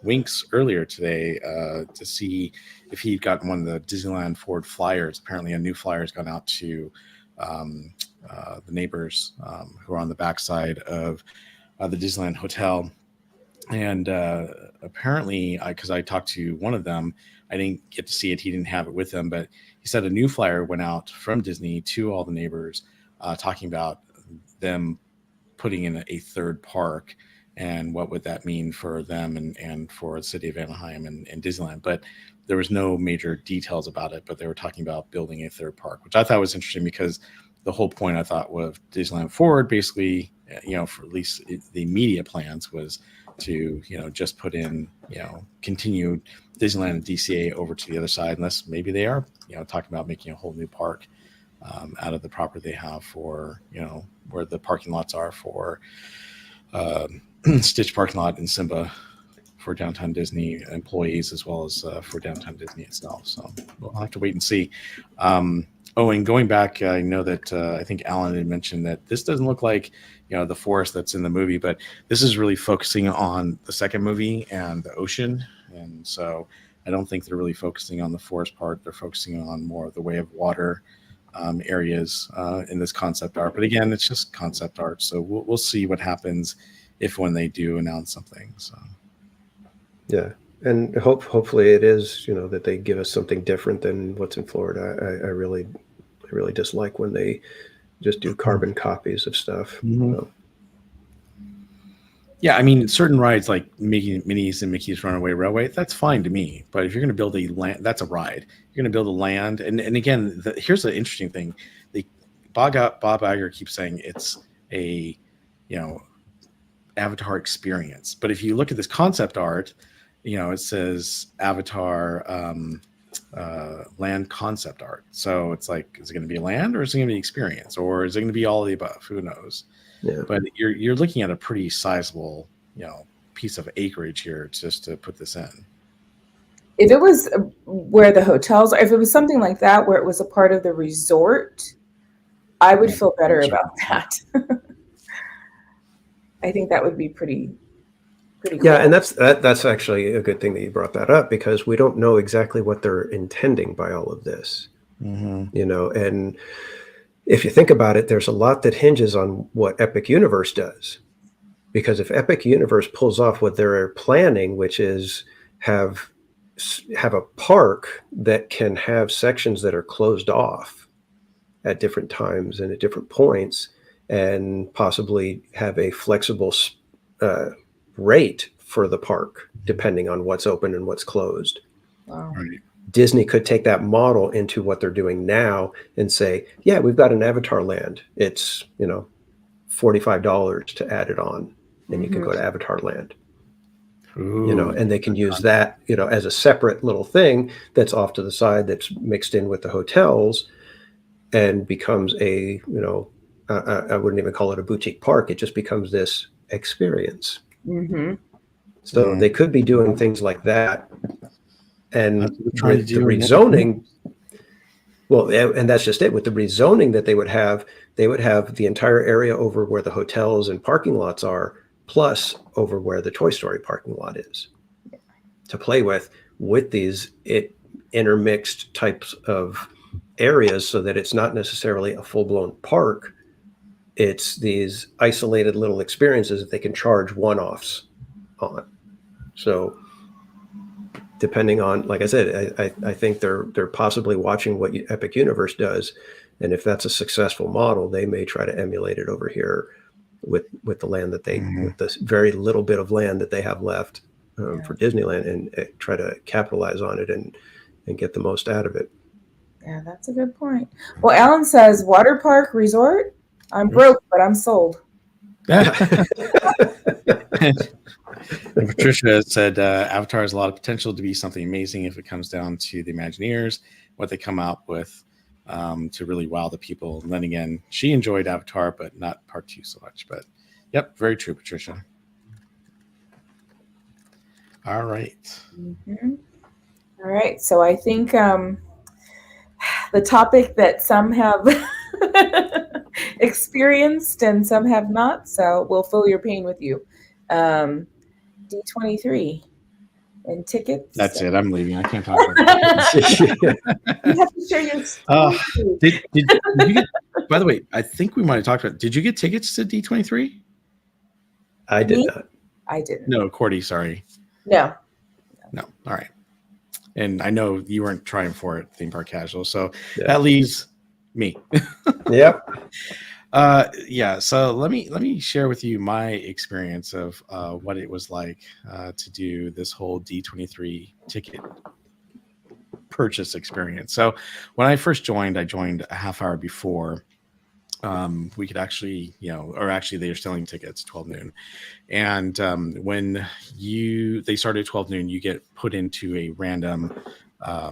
Winks earlier today to see if he'd gotten one of the Disneyland Forward flyers. Apparently a new flyer has gone out to the neighbors who are on the backside of the Disneyland Hotel. And apparently, because I talked to one of them, I didn't get to see it. He didn't have it with him, but he said a new flyer went out from Disney to all the neighbors talking about them putting in a third park and what would that mean for them and for the city of Anaheim and Disneyland. But there was no major details about it, but they were talking about building a third park, which I thought was interesting, because the whole point I thought with Disneyland Forward, basically, for at least the immediate plans was to, just put in, continue Disneyland and DCA over to the other side, unless maybe they are, talking about making a whole new park out of the property they have for, where the parking lots are for Stitch parking lot in Simba for Downtown Disney employees, as well as for Downtown Disney itself. So we'll have to wait and see. And going back, I know that I think Alan had mentioned that this doesn't look like, the forest that's in the movie, but this is really focusing on the second movie and the ocean. And so I don't think they're really focusing on the forest part. They're focusing on more of the way of water areas in this concept art. But again, it's just concept art. So we'll see what happens when they do announce something. So yeah, and hopefully it is, that they give us something different than what's in Florida. I really dislike when they just do carbon copies of stuff. Mm-hmm. Yeah, I mean, certain rides like Minnie's and Mickey's Runaway Railway, that's fine to me. But if you're going to build a land, that's a ride. You're going to build a land, and again, here's the interesting thing: Bob Iger keeps saying it's a Avatar experience. But if you look at this concept art, it says Avatar land concept art. So it's like, is it going to be a land, or is it going to be experience, or is it going to be all of the above? Who knows? Yeah. But you're looking at a pretty sizable, piece of acreage here just to put this in. If it was where the hotels are, if it was something like that, where it was a part of the resort, I would feel better about that. I think that would be pretty cool. Yeah, and that's actually a good thing that you brought that up, because we don't know exactly what they're intending by all of this. Mm-hmm. And if you think about it, there's a lot that hinges on what Epic Universe does. Because if Epic Universe pulls off what they're planning, which is have a park that can have sections that are closed off at different times and at different points, and possibly have a flexible rate for the park, depending on what's open and what's closed. Wow. Right. Disney could take that model into what they're doing now and say, yeah, we've got an Avatar land. It's, $45 to add it on, and you can go to Avatar land. Ooh. And they can use that, as a separate little thing that's off to the side, that's mixed in with the hotels, and becomes a, I wouldn't even call it a boutique park. It just becomes this experience. Mm-hmm. So they could be doing things like that. And with the rezoning, and that's just it. With the rezoning that they would have the entire area over where the hotels and parking lots are, plus over where the Toy Story parking lot is, to play with these intermixed types of areas, so that it's not necessarily a full-blown park. It's these isolated little experiences that they can charge one-offs on. So depending on, like I said, I think they're possibly watching what Epic Universe does, and if that's a successful model, they may try to emulate it over here with the land that they, with this very little bit of land that they have left for Disneyland, and try to capitalize on it and get the most out of it. Yeah, that's a good point. Well, Alan says water park resort. I'm broke, but I'm sold. Patricia said Avatar has a lot of potential to be something amazing if it comes down to the Imagineers, what they come out with to really wow the people. And then again, she enjoyed Avatar, but not part 2 so much. But yep, very true, Patricia. All right. Mm-hmm. All right. So I think the topic that some have experienced and some have not, so we'll feel your pain with you. D23 and tickets. That's it. I'm leaving. I can't talk about it. You have to share your story. Did you get, by the way, I think we might have talked about, did you get tickets to D23? I did not. I didn't. No, Cordy, sorry. No. All right. And I know you weren't trying for it, Theme Park Casual, so that leaves me. Yep. Yeah. So let me share with you my experience of what it was like to do this whole D23 ticket purchase experience. So when I first joined, I joined a half hour before we could actually, or actually they are selling tickets 12 noon. And when they started at 12 noon, you get put into a random, I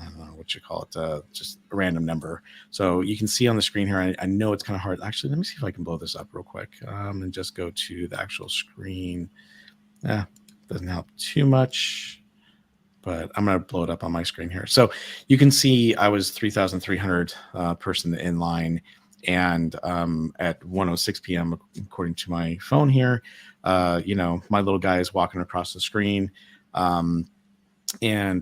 don't know what you call it, just a random number. So you can see on the screen here, I know it's kind of hard. Actually, let me see if I can blow this up real quick and just go to the actual screen. Doesn't help too much, but I'm going to blow it up on my screen here. So you can see I was 3,300 person in line. And at 1:06 p.m., according to my phone here, my little guy is walking across the screen. And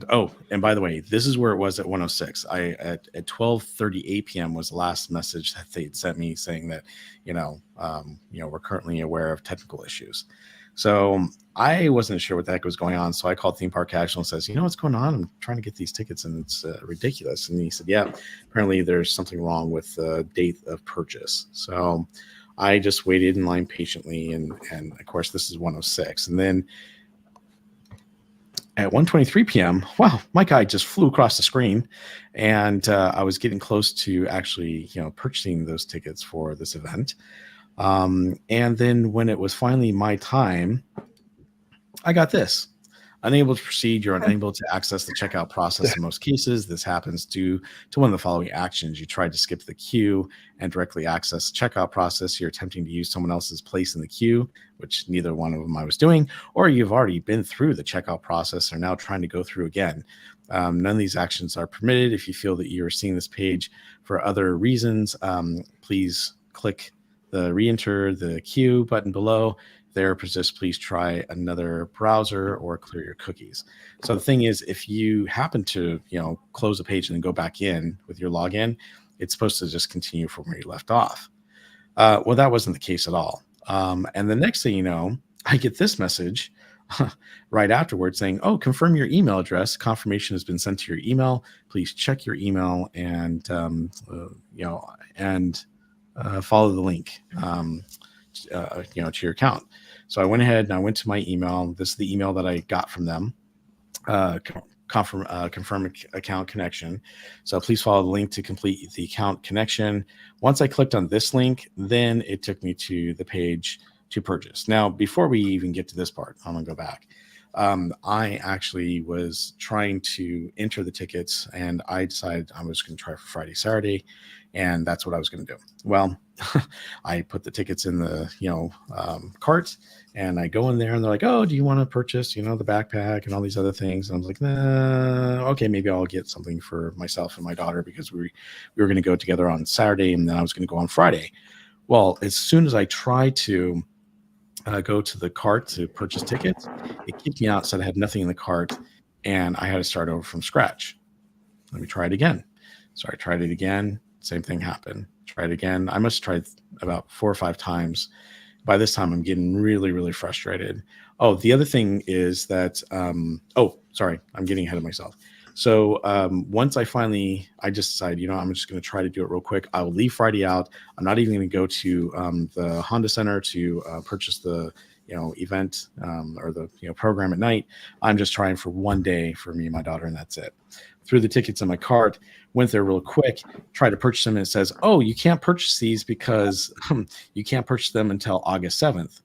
by the way, this is where it was at 1:06. At 12:38 p.m. was the last message that they'd sent me saying that, we're currently aware of technical issues. So I wasn't sure what the heck was going on. So I called Theme Park Casual and says, what's going on? I'm trying to get these tickets and it's ridiculous. And he said, yeah, apparently there's something wrong with the date of purchase. So I just waited in line patiently. And of course, this is 1:06. And then at 1:23 p.m., wow, my guy just flew across the screen. And I was getting close to actually, purchasing those tickets for this event. And then when it was finally my time, I got this. Unable to proceed, you're unable to access the checkout process in most cases. This happens due to one of the following actions. You tried to skip the queue and directly access the checkout process. You're attempting to use someone else's place in the queue, which neither one of them I was doing, or you've already been through the checkout process and are now trying to go through again. None of these actions are permitted. If you feel that you're seeing this page for other reasons, please click the re-enter the queue button below. There, persist, please try another browser or clear your cookies. So the thing is, if you happen to, close the page and then go back in with your login, it's supposed to just continue from where you left off. Well, that wasn't the case at all. And the next thing you know, I get this message right afterwards saying, "Oh, confirm your email address. Confirmation has been sent to your email. Please check your email and follow the link to your account." So I went ahead and I went to my email. This is the email that I got from them. Confirm account connection. So please follow the link to complete the account connection. Once I clicked on this link, then it took me to the page to purchase. Now, before we even get to this part, I'm gonna go back. I actually was trying to enter the tickets, and I decided I was going to try for Friday, Saturday, and that's what I was going to do. Well, I put the tickets in the cart, and I go in there, and they're like, "Oh, do you want to purchase the backpack and all these other things?" And I was like, "Nah, okay, maybe I'll get something for myself and my daughter because we were going to go together on Saturday, and then I was going to go on Friday." Well, as soon as I tried to go to the cart to purchase tickets, it kicked me out, said I had nothing in the cart, and I had to start over from scratch. Let me try it again. So I tried it again. Same thing happened. Tried again. I must have tried about 4 or 5 times. By this time, I'm getting really, really frustrated. Oh, the other thing is that, sorry, I'm getting ahead of myself. So once I just decided, I'm just going to try to do it real quick. I will leave Friday out. I'm not even going to go to the Honda Center to purchase the event or the program at night. I'm just trying for one day for me and my daughter, and that's it. Threw the tickets in my cart, went there real quick, tried to purchase them, and it says, "Oh, you can't purchase these because you can't purchase them until August 7th.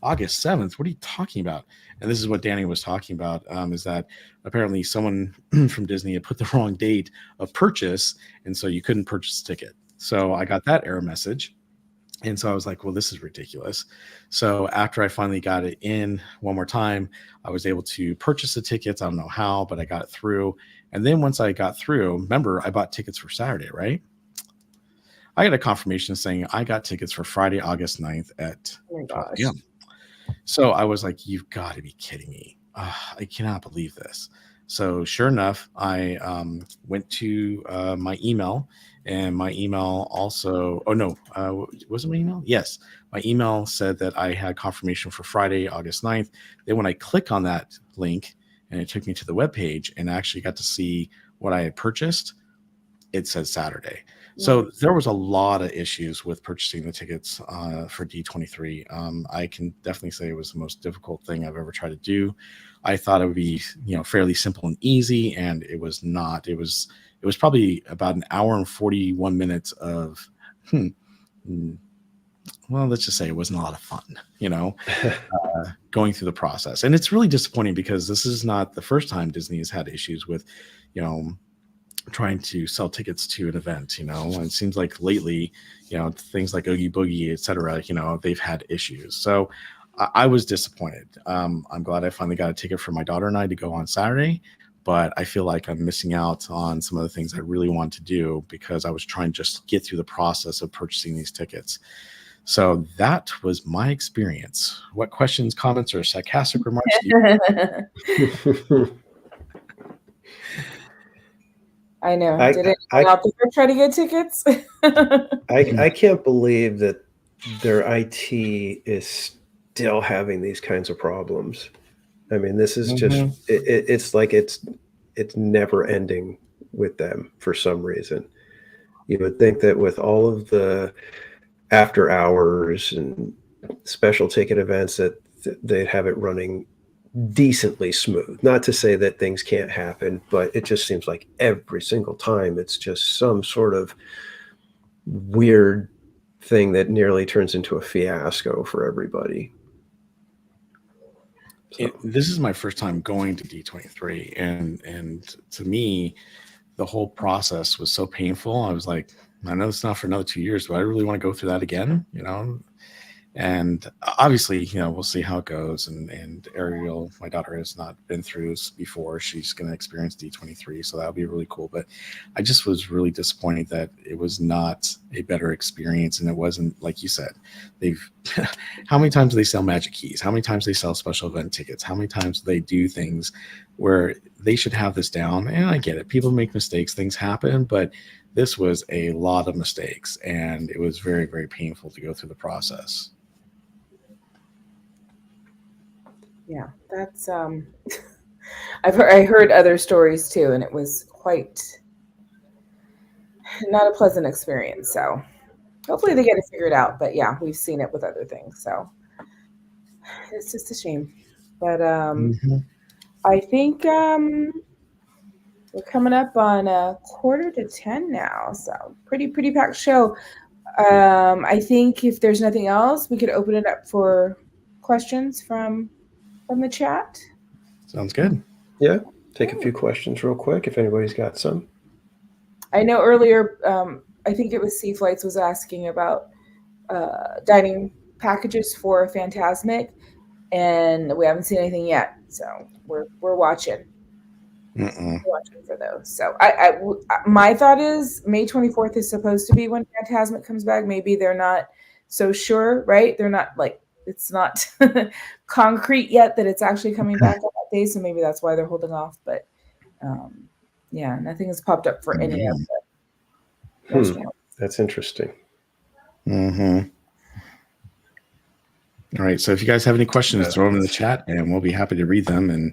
August 7th? What are you talking about?" And this is what Danny was talking about, is that apparently someone from Disney had put the wrong date of purchase, and so you couldn't purchase a ticket. So I got that error message. And so I was like, well, this is ridiculous. So after I finally got it in one more time, I was able to purchase the tickets. I don't know how, but I got it through. And then once I got through, remember, I bought tickets for Saturday, right? I got a confirmation saying I got tickets for Friday, August 9th at 12 p.m. So I was like, you've got to be kidding me. I cannot believe this. So sure enough, I went to my email, and my email also, was it my email? Yes. My email said that I had confirmation for Friday, August 9th. Then when I click on that link and it took me to the webpage and I actually got to see what I had purchased, it said Saturday. So there was a lot of issues with purchasing the tickets for D23. I can definitely say it was the most difficult thing I've ever tried to do. I thought it would be, fairly simple and easy, and it was not. It was probably about an hour and 41 minutes of, well, let's just say it wasn't a lot of fun, going through the process. And it's really disappointing because this is not the first time Disney has had issues with, trying to sell tickets to an event, and it seems like lately, things like Oogie Boogie, etc., they've had issues. So I was disappointed. I'm glad I finally got a ticket for my daughter and I to go on Saturday, but I feel like I'm missing out on some of the things I really want to do because I was trying to just get through the process of purchasing these tickets. So that was my experience. What questions, comments, or sarcastic remarks do you I know. Did anyone out there try to get tickets? I can't believe that their IT is still having these kinds of problems. I mean, this is just, it's like it's never ending with them for some reason. You would think that with all of the after hours and special ticket events that they'd have it running decently smooth. Not to say that things can't happen, but it just seems like every single time it's just some sort of weird thing that nearly turns into a fiasco for everybody. This is my first time going to D23, and to me, the whole process was so painful. I was like, I know it's not for another 2 years, but I really want to go through that again, And obviously, we'll see how it goes. And Ariel, my daughter, has not been through this before. She's going to experience D23, so that'll be really cool. But I just was really disappointed that it was not a better experience, and it wasn't, like you said, how many times do they sell magic keys? How many times they sell special event tickets? How many times do they do things where they should have this down. And I get it. People make mistakes, things happen, but this was a lot of mistakes, and it was very, very painful to go through the process. Yeah, that's I heard other stories too, and it was quite not a pleasant experience. So hopefully they get it figured out. But yeah, we've seen it with other things, so it's just a shame. But I think we're coming up on a 9:45 now, so pretty packed show. I think if there's nothing else, we could open it up for questions from the chat. Sounds good. Yeah, take a few questions real quick if anybody's got some. I know earlier, I think it was Sea Flights was asking about dining packages for Phantasmic, and we haven't seen anything yet. So we're watching. We're watching for those. So my thought is May 24th is supposed to be when Phantasmic comes back. Maybe they're not so sure, right? They're not like, it's not concrete yet that it's actually coming back on that day. So maybe that's why they're holding off. But yeah, nothing has popped up for any of them. That's interesting. All right. So if you guys have any questions, throw them in the chat, and we'll be happy to read them and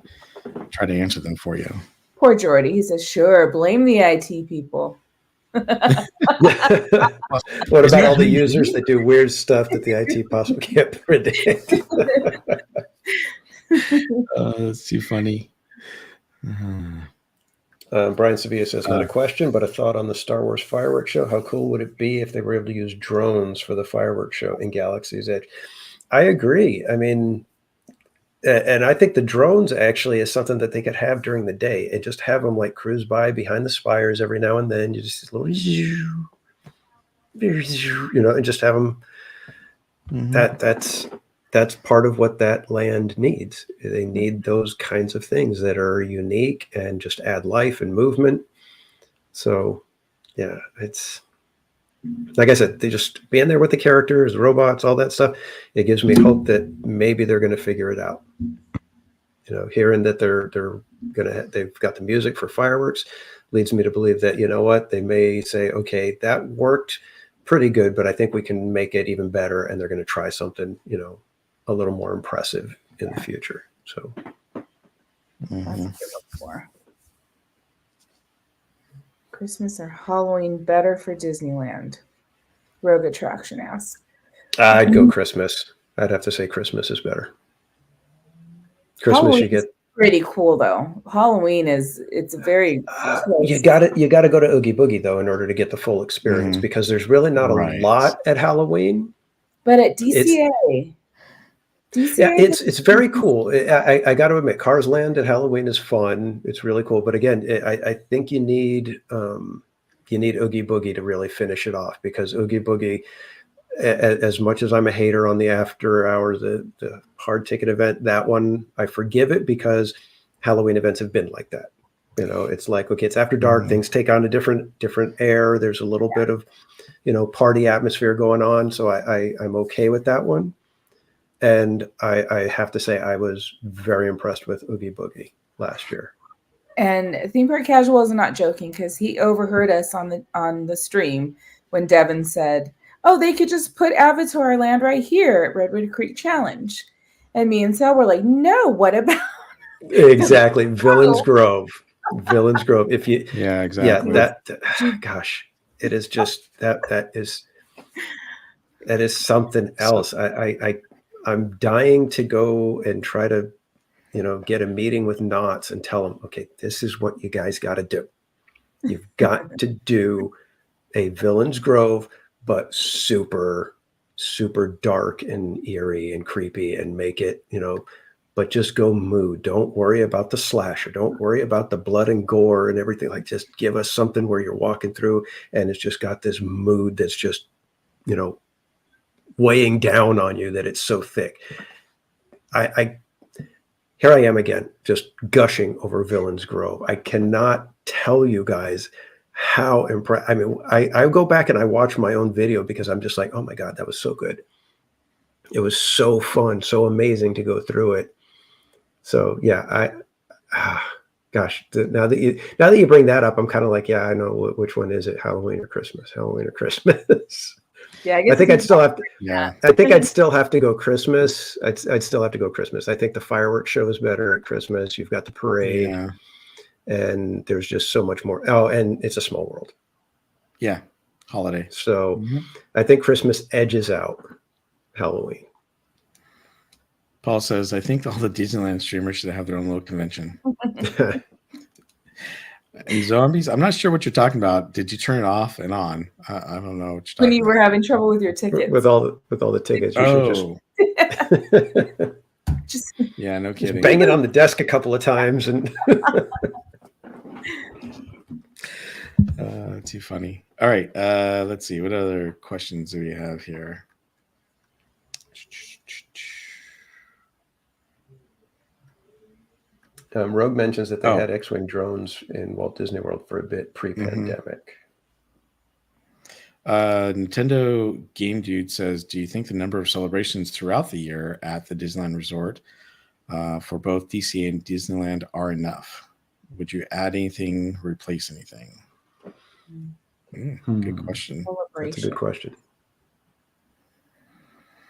try to answer them for you. Poor Jordy. He says, sure, blame the IT people. What about all the users that do weird stuff that the IT possibly can't predict? That's too funny. Brian Sevilla says, not a question, but a thought on the Star Wars fireworks show. How cool would it be if they were able to use drones for the fireworks show in Galaxy's Edge? I agree. I mean, and I think the drones actually is something that they could have during the day and just have them like cruise by behind the spires every now and then. You just little, and just have them. That's part of what that land needs. They need those kinds of things that are unique and just add life and movement. So, yeah, it's like I said, they just being there with the characters, the robots, all that stuff. It gives me hope that maybe they're going to figure it out. Hearing that they've got the music for fireworks leads me to believe that, you know what, they may say, okay, that worked pretty good, but I think we can make it even better. And they're going to try something, a little more impressive in the future. So. Christmas or Halloween better for Disneyland? Rogue Attraction asks. I'd go Christmas. I'd have to say Christmas is better. Christmas, Halloween you get pretty cool though. Halloween it's very you got to go to Oogie Boogie though in order to get the full experience because there's really not a lot at Halloween. But at DCA. Yeah, it's very cool. I got to admit, Cars Land at Halloween is fun. It's really cool. But again, I think you need Oogie Boogie to really finish it off because Oogie Boogie, as much as I'm a hater on the after hours, the hard ticket event, that one, I forgive it because Halloween events have been like that. It's like, okay, it's after dark, things take on a different air. There's a little bit of, party atmosphere going on. So I'm okay with that one. And I have to say, I was very impressed with Oogie Boogie last year. And Theme Park Casual is not joking because he overheard us on the stream when Devin said, "Oh, they could just put Avatar Land right here at Redwood Creek Challenge," and me and Sal were like, "No, what about?" Exactly, Villains Grove. If you, exactly. Yeah, that. Gosh, it is just that is something else. I'm dying to go and try to, get a meeting with Knott's and tell them, okay, this is what you guys got to do. You've got to do a Villains Grove, but super, super dark and eerie and creepy and make it, but just go mood. Don't worry about the slasher. Don't worry about the blood and gore and everything. Like, just give us something where you're walking through and it's just got this mood that's just, weighing down on you that it's so thick. Here I am again, just gushing over Villains Grove. I cannot tell you guys how impressed. I mean, I go back and I watch my own video because I'm just like, oh my God, that was so good. It was so fun, so amazing to go through it. So yeah, Gosh, now that you bring that up, I'm kind of like, yeah, I know which one is it, Halloween or Christmas? Halloween or Christmas? Yeah, I guess think I'd still have to. Yeah. I think I'd still have to go Christmas. I'd still have to go Christmas. I think the fireworks show is better at Christmas. You've got the parade, Yeah. and there's just so much more. Oh, and it's a small world. Yeah. Holiday. So I think Christmas edges out Halloween. Paul says, I think all the Disneyland streamers should have their own little convention. And zombies, I'm not sure what you're talking about. Did you turn it off and on? I don't know what you're When talking you were having trouble with your tickets. With all the tickets, you should just yeah, no kidding. Just bang it on the desk a couple of times and too funny. All right, let's see. What other questions do we have here? Rogue mentions that they had X-Wing drones in Walt Disney World for a bit pre-pandemic. Nintendo Game Dude says, do you think the number of celebrations throughout the year at the Disneyland Resort for both DCA and Disneyland are enough? Would you add anything, replace anything? Good question. That's a good question.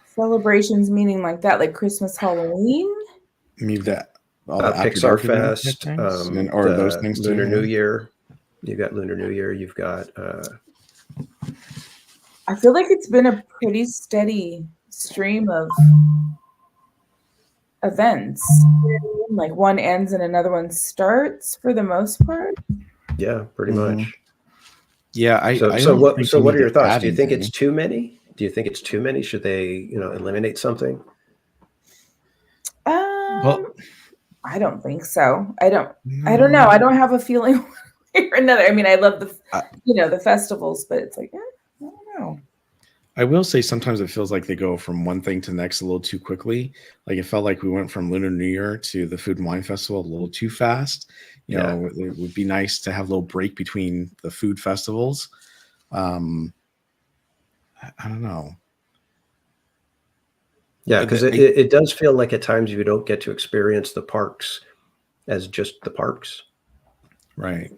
Celebrations meaning like that, like Christmas, Halloween? Maybe that. All the Pixar Fest, or those things Lunar too. New Year. You've got Lunar New Year. You've got. I feel like it's been a pretty steady stream of events. Like one ends and another one starts for the most part. Yeah, pretty much. Yeah, what are your thoughts? Do you think it's too many? Should they, eliminate something? Well, I don't think so. I don't know. I don't have a feeling one way or another. I mean, I love the festivals, but it's like, I don't know. I will say sometimes it feels like they go from one thing to the next a little too quickly. Like it felt like we went from Lunar New Year to the Food and Wine Festival a little too fast. You know, it would be nice to have a little break between the food festivals. I don't know. Yeah, because it does feel like at times you don't get to experience the parks as just the parks. Right.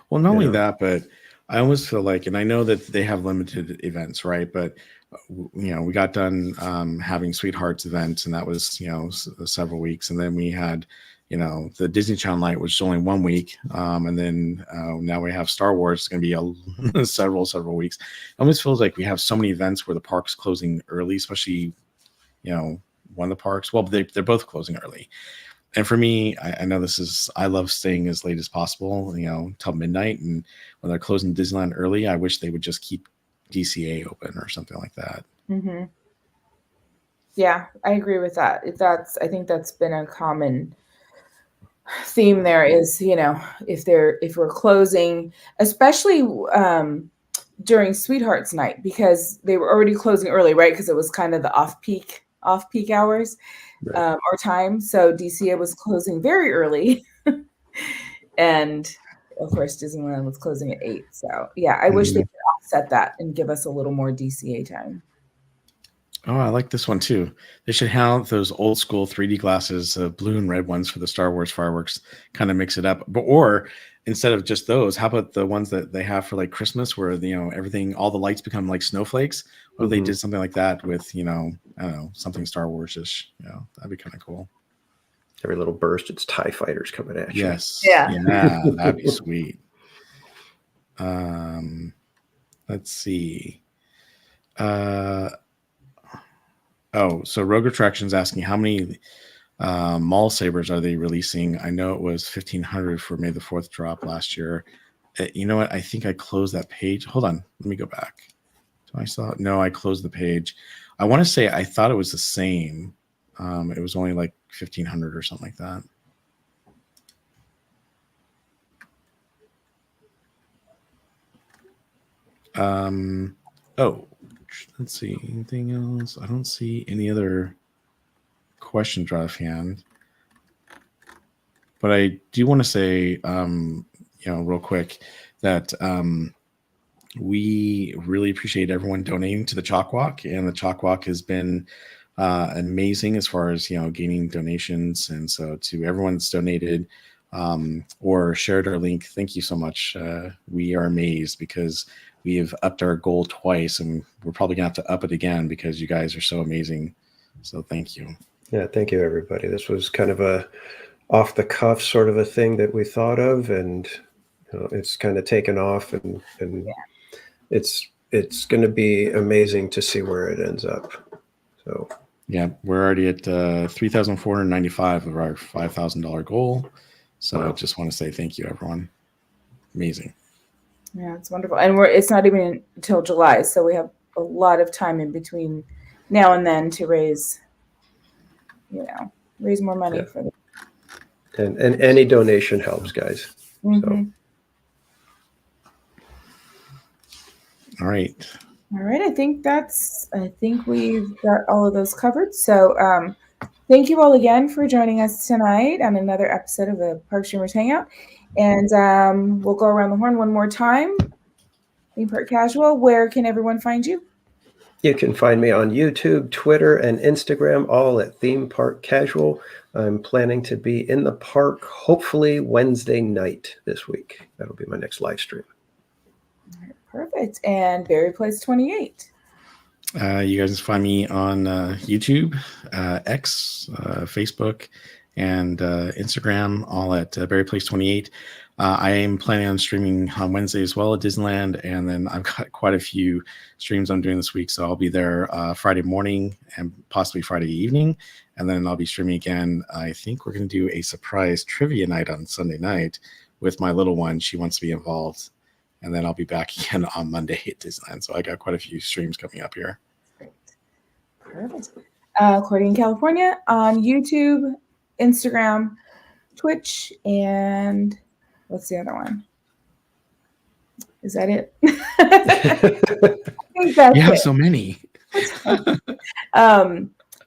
Well, not only that, but I always feel like, and I know that they have limited events, right? But, we got done having Sweethearts event, and that was, several weeks. And then we had, the Disney Channel night, which is only 1 week. And then now we have Star Wars. It's going to be several weeks. It almost feels like we have so many events where the park's closing early, especially one of the parks. Well, they're both closing early. And for me, I know I love staying as late as possible, till midnight. And when they're closing Disneyland early, I wish they would just keep DCA open or something like that. Mm-hmm. Yeah, I agree with that. I think that's been a common theme there is, if we're closing, especially during Sweethearts night, because they were already closing early, right? Because it was kind of the off-peak hours or time. So DCA was closing very early. And of course, Disneyland was closing at 8. So yeah, I wish they could offset that and give us a little more DCA time. Oh, I like this one too. They should have those old school 3D glasses, blue and red ones for the Star Wars fireworks, kind of mix it up. Or instead of just those, how about the ones that they have for like Christmas where, everything, all the lights become like snowflakes? Or they did something like that with, I don't know, something Star Wars-ish, that'd be kind of cool. Every little burst, it's TIE fighters coming at you. Yes. Yeah. That'd be sweet. Let's see. So Rogue Attractions asking how many mall sabers are they releasing? I know it was 1,500 for May the 4th drop last year. You know what? I think I closed that page. Hold on. Let me go back. No, I closed the page. I want to say I thought it was the same. It was only like 1,500 or something like that. Let's see. Anything else? I don't see any other questions offhand. But I do want to say, real quick that we really appreciate everyone donating to the Chalk Walk, and the Chalk Walk has been amazing as far as gaining donations. And so to everyone that's donated, or shared our link, thank you so much. We are amazed because we have upped our goal twice, and we're probably gonna have to up it again because you guys are so amazing. So thank you. Yeah, thank you, everybody. This was kind of a off the cuff sort of a thing that we thought of, and it's kind of taken off, and it's going to be amazing to see where it ends up. So yeah, we're already at 3,495 of our $5,000 goal. So I just want to say thank you, everyone. Amazing. Yeah, it's wonderful. And it's not even until July, so we have a lot of time in between now and then to raise more money for and any donation helps, guys. Mm-hmm. All right. All right. I think we've got all of those covered. So thank you all again for joining us tonight on another episode of the Park Streamers Hangout. And we'll go around the horn one more time. Theme Park Casual, where can everyone find you? You can find me on YouTube, Twitter, and Instagram, all at Theme Park Casual. I'm planning to be in the park hopefully Wednesday night this week. That'll be my next live stream. All right, perfect. And Barry Plays 28. You guys can find me on YouTube, X, Facebook, and Instagram, all at Barry Plays 28. I am planning on streaming on Wednesday as well at Disneyland, and then I've got quite a few streams I'm doing this week, so I'll be there Friday morning and possibly Friday evening, and then I'll be streaming again. I think we're going to do a surprise trivia night on Sunday night with my little one. She wants to be involved, and then I'll be back again on Monday at Disneyland, so I got quite a few streams coming up here. Great. Perfect. Cordy In California on YouTube, Instagram, Twitch, and what's the other one? Is that it? I think that's You have it. so many.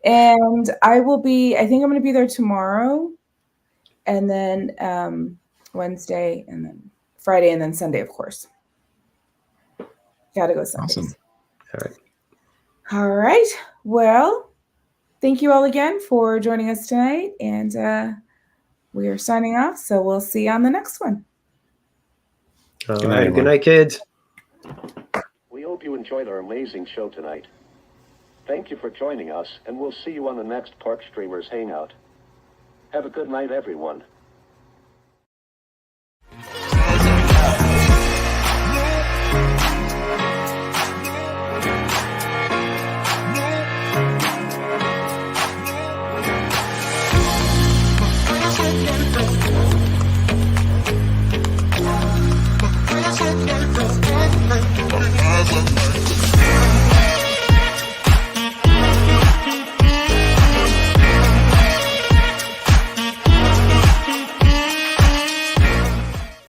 And I think I'm going to be there tomorrow, and then Wednesday, and then Friday, and then Sunday, of course. Gotta go Sundays. Awesome. All right. All right. Well, thank you all again for joining us tonight, and we are signing off, so we'll see you on the next one. All right. Good night, kids. We hope you enjoyed our amazing show tonight. Thank you for joining us, and we'll see you on the next Park Streamers Hangout. Have a good night, everyone.